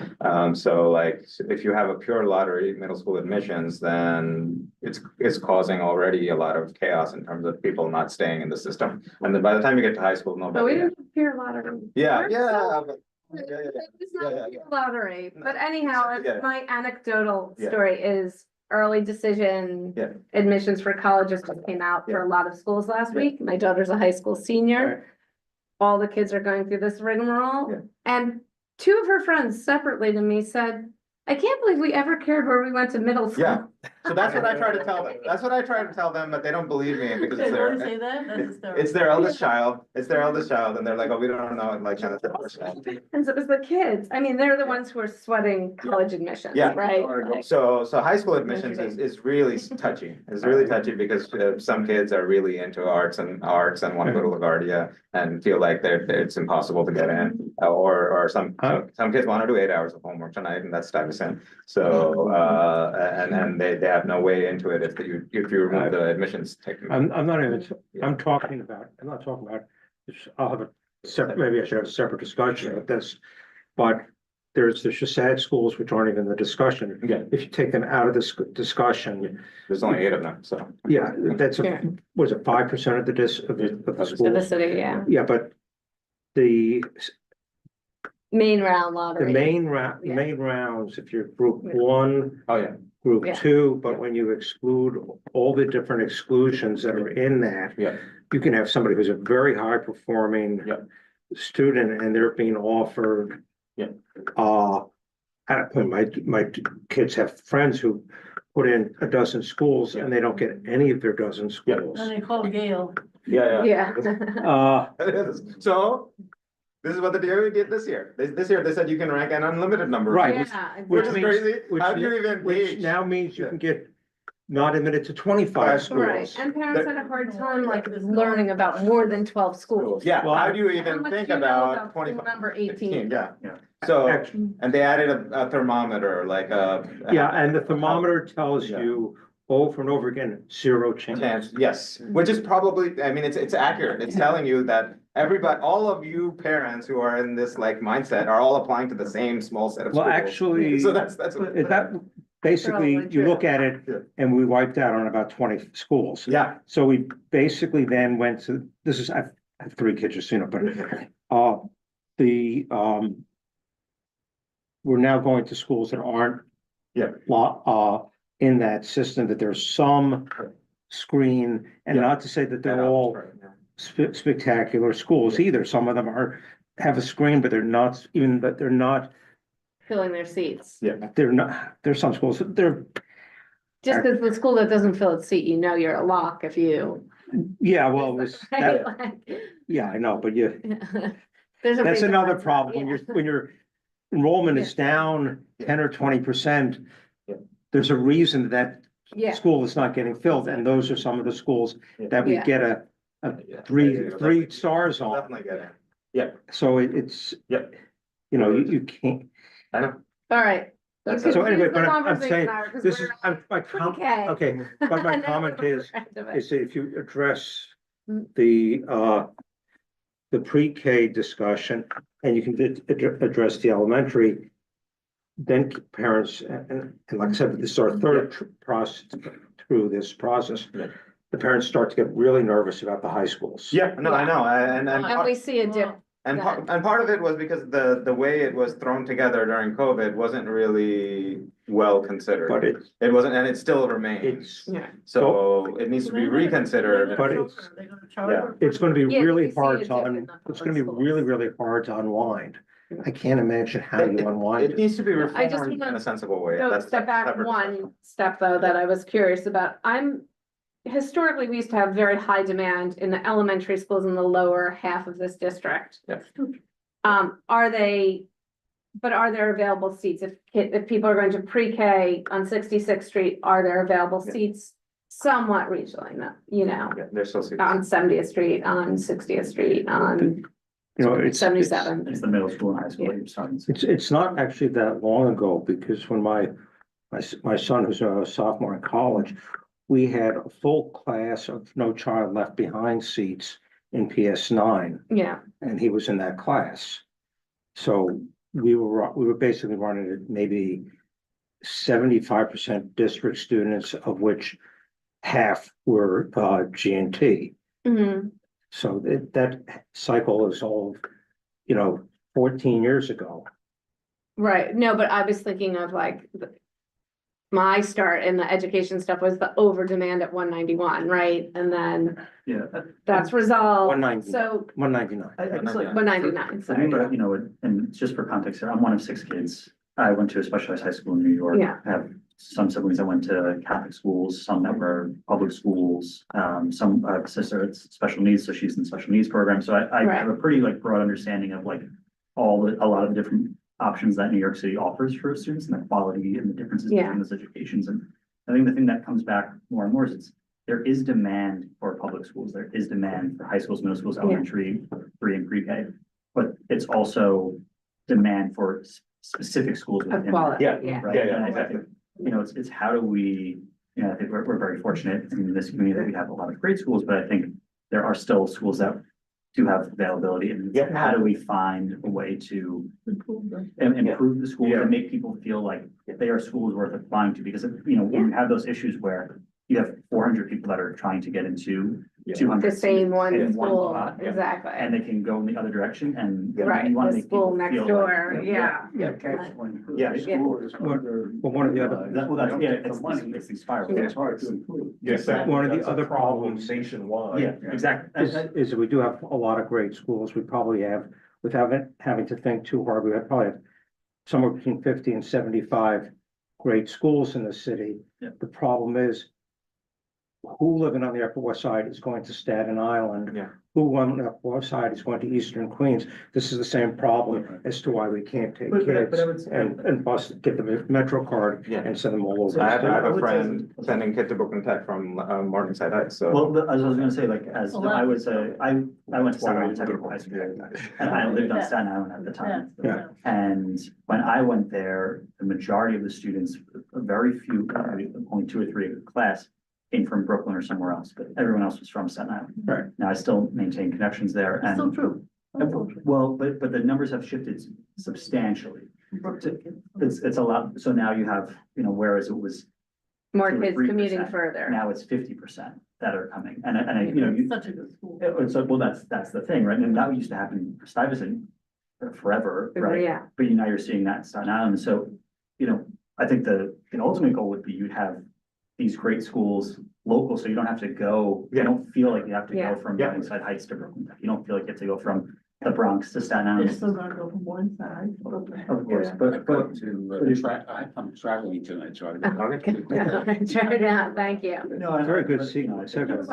So like, if you have a pure lottery middle school admissions, then it's causing already a lot of chaos in terms of people not staying in the system. And then by the time you get to high school, But we nobody. didn't hear a lot of them. Yeah, We're yeah. so- It's Yeah, not yeah, a yeah. lottery, but anyhow, Yeah. my anecdotal Yeah. story is early decision. Yeah. Admissions for colleges just came out for a lot of schools last Yeah. week. My daughter's a high school Right. senior. All the kids are going through this rigmarole. Yeah. And two of her friends separately to me said, I can't believe we ever cared where we went to middle school. Yeah, so that's what I try to tell them. That's what I try to tell them, but they don't believe me because it's They always their. say that? That's hysterical. It's their eldest child, and they're like, oh, we don't know, and like, kind of. And so it was the kids. I mean, they're the ones who are sweating college admissions, Yeah. right? Like, So high school admissions is really touchy. It's really touchy because some kids are really into arts and want to go to LaGuardia and feel like it's impossible to get in. Or some kids want to do 8 hours of homework tonight and that's time to send. So, and they have no way into it if you remove the admissions. I'm not even, Yeah. I'm not talking about, I'll have a separate, maybe I should have a separate discussion with this. But there's the Shasad schools, which aren't even the discussion. Yeah. If you take them out of this discussion, There's only 8 of them, so. yeah, that's Yeah. was it 5% of the of the To the schools? city, yeah. Yeah, but the Main round lottery. main Yeah. main rounds, if you're group Yeah. one, Oh, yeah, group Yeah. two, but when you exclude all the different exclusions that are in that. yeah, You can have somebody who's a very high performing. Yeah. Student and they're being offered. Yeah. My kids have friends who put in a dozen schools and they don't get any of their dozen Yeah. schools. And they call Gail. yeah. Yeah. So, this is what the DOE did this year. This year, they said you can rank an unlimited number. of Right. schools, Yeah. Which Which is means- crazy. which How do you means- even Which gauge? now means you Yeah. can get not admitted to 25 Right, schools. and parents had a hard time like learning about more than 12 schools. Yeah, Well, how do you How even much think do you know about school 25? Number 18. Yeah, so, Actually, and they added a thermometer, like a. yeah, and the thermometer tells Yeah. you over and over again, zero chance. Chance, yes, which is probably, I mean, it's accurate. It's telling you that everybody, all of you parents who are in this like mindset are all applying to the same small set of Well, schools. actually, So that's. that, basically, Probably you true. look at it Yeah. and we wiped out on about 20 schools. Yeah, So we basically then went to, I have 3 kids, just so you know, but, we're now going to schools that aren't. Yeah. In that system, that there's some screen, and Yeah. not to say that they're That all helps, right, spectacular schools either. Some of them have a screen, but they're not, even, but they're not filling their seats. Yeah. They're not, there's some schools, they're, Just because the school that doesn't fill its seat, you know you're a lock if you. yeah, well, it was, Right, that, like- yeah, I know, but you, There's a that's reason another why it's not, problem. When yeah. when your enrollment is down 10 or 20%. Yeah. There's a reason that Yeah, school is not getting filled, and those are some of the schools that we Yeah. get a Yeah. three stars on. Definitely get it. So it's. Yep. You know, you can't, I know. all right. That's You it. can So anyway, use the but I'm conversation saying, hour, 'cause this we're is, on my pre-K. okay, but my And then comment we're is, end of it. is that if you address Mm. the pre-K discussion, and you can address the elementary, then parents, and like I said, this is our third process, through this process. Yeah. The parents start to get really nervous about the high schools. Yeah, no, I know, and And we see a dip. and part of it was because the way it was thrown together during COVID wasn't really well considered. But It wasn't, and it still remains, it's, Yeah. so it needs to be reconsidered. But it's- They're gonna charge her. it's gonna be Yeah, really we see hard a to, dip in the it's gonna be public really, schools. really hard to unwind. I can't imagine how you unwind It it. needs to be I just reformed in wanna a sensible way. So That's step back separate one discussion. step though, that I was curious about. Historically, we used to have very high demand in the elementary schools in the lower half of this district. Yep. Are there available seats? If people are going to pre-K on 66th Street, are there available Yeah. seats somewhat regionally, you know, Yeah, they're still. seats. on 70th Street, on 60th Street, on You know, it's. 77th? It's the middle school and high school that you're starting. It's not actually that long ago, because when my son, who's a sophomore in college, we had a full class of No Child Left Behind seats in PS9, Yeah, and he was in that class. So we were basically running at maybe 75% district students, of which half were G&T. Mhm. So that cycle is all, 14 years ago. Right, no, but I was thinking of like. My start in the education stuff was the over demand at 191, right? And then Yeah. that's resolved, 190. so 199. I guess like. 199, For me, sorry. but, and just for context here, I'm one of 6 kids. I went to a specialized high school in New York. Yeah. I have some siblings that went to Catholic schools, some that were public schools, some, I have a sister that's special needs, so she's in the special needs program. So I Right. have a pretty like broad understanding of like a lot of the different options that New York City offers for students and the quality and the differences Yeah. between those educations. And I think the thing that comes back more and more is there is demand for public schools. There is demand for high schools, middle schools, elementary, pre and pre-K. But it's also demand for specific schools. Of within quality, that, yeah. right? Yeah, yeah, And I exactly. think, it's how do we, I think we're very fortunate in this community that we have a lot of great schools, but I think there are still schools that do have availability, and Yeah. how do we find a way to Improve them. improve the schools Yeah. and make people feel like they are schools worth applying to, because, when you have those issues where you have 400 people that are trying to get into Yeah. 200. The same one in school, spot, and exactly, they can go in the other direction, and right, you wanna the make school people next feel door, like- yeah. Yeah, catch one. Yeah. School is Well, under- one of the other- It's these spirals. It's hard to improve. Yes, One of the that's a other problem problems- nationwide. Yeah, exactly. Is that we do have a lot of great schools. We probably have, without having to think too hard, we probably have somewhere between 50 and 75 great schools in the city. Yeah. The problem is, who living on the Upper West Side is going to Staten Island? Yeah. Who on the Upper West Side is going to Eastern Queens? This is the same problem as to why we can't take But I kids would say- and bus, get the Metro card Yeah. and send them all over. I have I a would friend say- sending kid to Brooklyn Tech from Morningside Heights, so. Well, as I was gonna say, like, I went to Staten Island Technical High School, and I lived on Staten Island at the time. Yeah. And when I went there, the majority of the students, very few, only 2 or 3 in class, came from Brooklyn or somewhere else, but everyone else was from Staten Island. Right. Now, I still maintain connections there, It's still and, true. It's still true. well, but the numbers have shifted substantially. It's a lot, so now you have, whereas it was, More 2 or kids 3%. commuting further. now it's 50% that are coming, and It's such a good school. so, well, that's the thing, right? And that used to happen for Stuyvesant forever, right? Yeah, But now you're seeing that in Staten Island. So, I think the ultimate goal would be you'd have these great schools local, so you don't have to go, you Yeah. don't feel like you have to Yeah. go from Yeah. Morningside Heights to Brooklyn Tech. You don't feel like you have to go from the Bronx to Staten They're Island. still gonna go from one side. Of course, but I'm traveling tonight, so. Turn it out, thank you. no, I Very good but, you know, I sequence. think Sequence.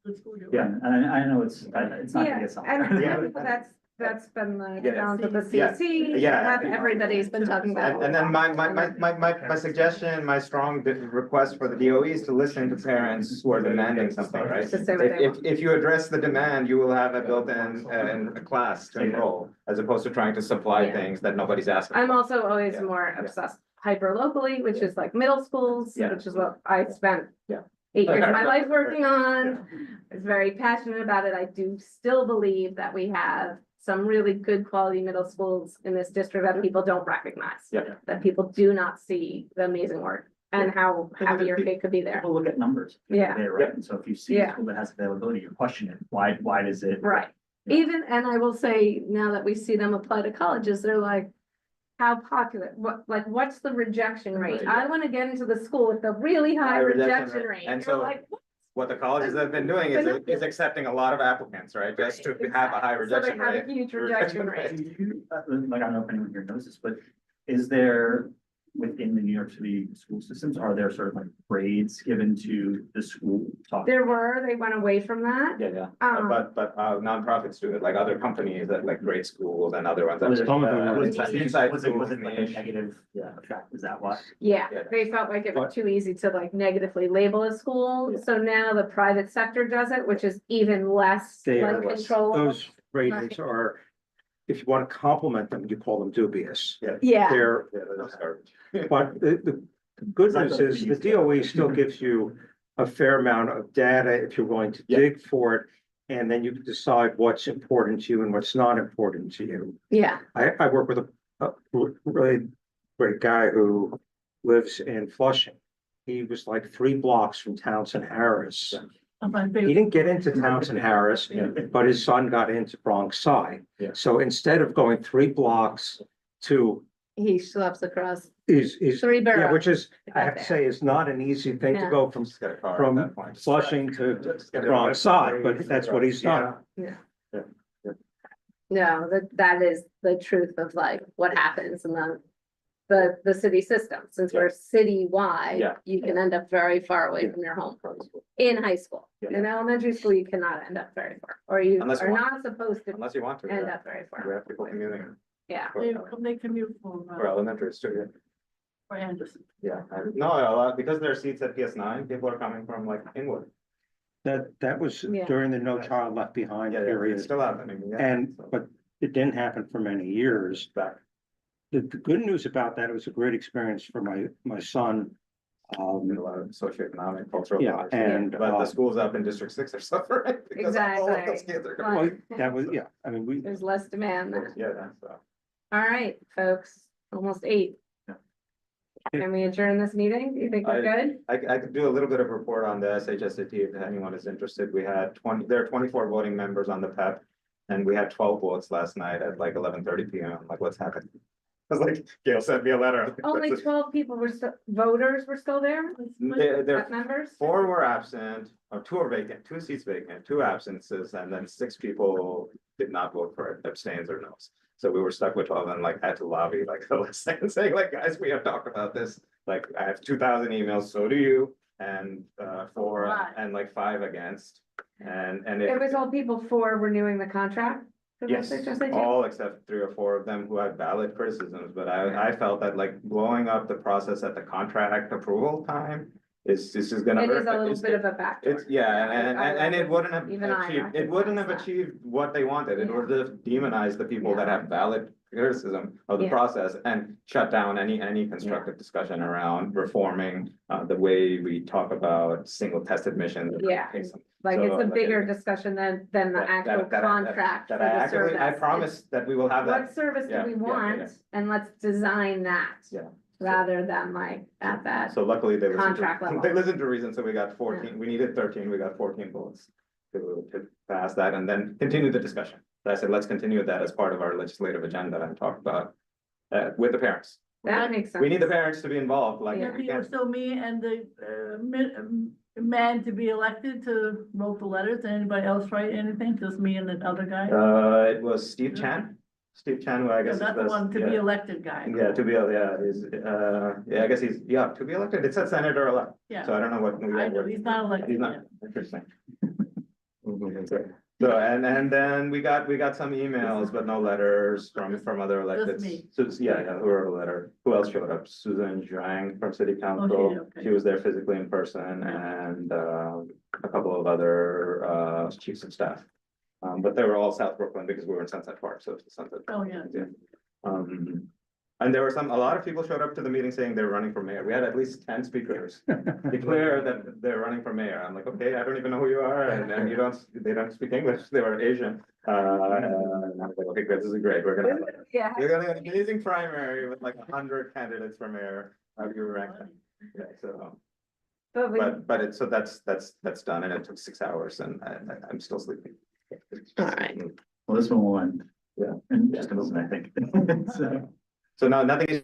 it's- Yeah, and I know it's not gonna Yeah, get solved. and Yeah. that's been the Yeah. challenge with the Yeah. CC, Yeah. everybody's been talking about. And then my suggestion, my strong request for the DOE is to listen to parents who are demanding something, right? To say what they want. If you address the demand, you will have a built-in, a class to enroll, as opposed to trying to supply Yeah. things that nobody's asking. I'm also always Yeah. more obsessed hyper locally, which is like middle schools, Yeah. which is what I spent Yeah. 8 years of my life working on. I was very passionate about it. I do still believe that we have some really good quality middle schools in this district that people don't recognize. Yeah. That people do not see the amazing work and how happy your kid could be there. People look at numbers. Yeah. There, right? And so if you see a Yeah. school that has availability, you question it. Why does it? Right. Yeah. Even, and I will say, now that we see them apply to colleges, they're like, how popular, what's the rejection rate? I want to get into the school with the really high High rejection rejection rate. rate. And You're so- like, what? What the colleges have been doing is accepting a lot of applicants, right? Just to have a high Exactly. So they rejection have a rate. huge rejection Do rate. you, like, I don't know if anyone here knows this, but is there, within the New York City school systems, are there sort of like grades given to the school? They went away from that. Yeah. Um, But nonprofits do it, like other companies that like grade schools and other ones. that- Some of them are- Was it Inside was schools, it like a niche. negative effect? Is that why? Yeah, Yeah. they felt like it was But- too easy to like negatively label a school. Yeah. So now the private sector does it, which is even less They like are controllable. Those ratings are, if you want to compliment them, you call them dubious. Yeah, They're, Yeah, that's garbage. but the good news is the DOE still gives you a fair amount of data if you're going to Yeah. dig for it. And then you can decide what's important to you and what's not important to you. yeah, I work with a really great guy who lives in Flushing. He was like 3 blocks from Townsend Harris. He didn't get into Townsend Harris, but his son got into Bronx Side. Yeah. So instead of going 3 blocks to, he schleps across is, 3 yeah, boroughs. which is, to I get have to there. say, is not an easy thing to Yeah. go from Just get a car at from that point. Flushing to Just get a Bronx Side, but raise, that's what he's done. No, that is the truth of like what happens in the city system. Since we're citywide, Yeah. you can end up very far away Yeah. from your home in high school. Yeah. In elementary school, you cannot end up very far, or you Unless you are want not supposed to Unless you want to. end Yeah. up very We far. have people commuting Yeah, They commute for for elementary students. Anderson. Yeah, no, a lot, because there are seats at PS9, people are coming from like Inwood. That was Yeah. during the No Child Left Behind Yeah, period. it's still happening, yeah. And, So, but it didn't happen for many years. back. The good news about that, it was a great experience for my son. A lot of socioeconomic, cultural. Yeah, factors. and, But the schools up in District 6 are suffering. because all of those Exactly. kids are Well, coming. Well, that was, yeah, I mean, we, there's less demand there. Yeah, that's, All right, folks, almost 8. Yeah. Can we adjourn this meeting? Do you think we're good? I could do a little bit of report on the SHSAT if anyone is interested. We had there are 24 voting members on the PEP. And we had 12 votes last night at like 11:30 PM. I'm like, what's happening? I was like, Gail sent me a letter. Only 12 people voters were still there, There, members? 4 were absent, or 2 are vacant, 2 seats vacant, 2 absences, and then 6 people did not vote for it, abstains or no's. So we were stuck with 12 and like had to lobby like the last second saying like, guys, we have talked about this. Like I have 2,000 emails, so do you, and 4 Right. and like 5 against. And It was all people for renewing the contract? for the Yes, SHSAT? all except 3 or 4 of them who had valid criticisms, but I felt that like blowing up the process at the contract approval time is gonna It hurt. is a little It's- bit of a backdoor. It's, yeah, and it wouldn't have Even I achieved, it wouldn't have recognize that. achieved what they wanted. It Yeah. would have demonized the people that Yeah. have valid criticism of the Yeah. process and shut down any constructive discussion around reforming the way we talk about single test admissions. Yeah. Like, So, it's a like, bigger discussion than the that- actual that- that- contract for That I the actually, service. I It's promise that we will have What that. service do Yeah, we yeah, yeah, want? yeah. And let's design that. Yeah. Rather than like at that. So luckily they listened Contract to, level. they listened to reason, so we got 14, we needed 13, we got 14 votes to pass that and then continue the discussion. So I said, let's continue that as part of our legislative agenda and talk about with the parents. That makes sense. We need the parents to be involved, like. Yeah, again, so me and the man to be elected to wrote the letters? Did anybody else write anything? Just me and the other guy? It was Steve Chan, who I guess is That's the one to be yeah. elected guy. Yeah, I guess to be elected, it said senator elect, Yeah, so I don't know what. I know, he's not elected He's yet. not, interesting. So, and then we got some emails, but no letters from other electeds. me. So, yeah, who wrote a letter? Who else showed up? Susan Zhang from City Council. okay. She was there physically in person, and a couple of other chiefs of staff. But they were all South Brooklyn because we were in Sunset Park, so it's the Sunset. Oh, yeah. And there were a lot of people showed up to the meeting saying they're running for mayor. We had at least 10 speakers declare that they're running for mayor. I'm like, okay, I don't even know who you are, and they don't speak English. They were Asian. And I was like, okay, great, this is great. We're gonna have an amazing primary with like 100 candidates for mayor. How do you rank them? Yeah, so. But that's done, and it took 6 hours, and I'm still sleeping. All right. Well, this one will end. Yeah. In just a moment, I think. So. So no, nothing is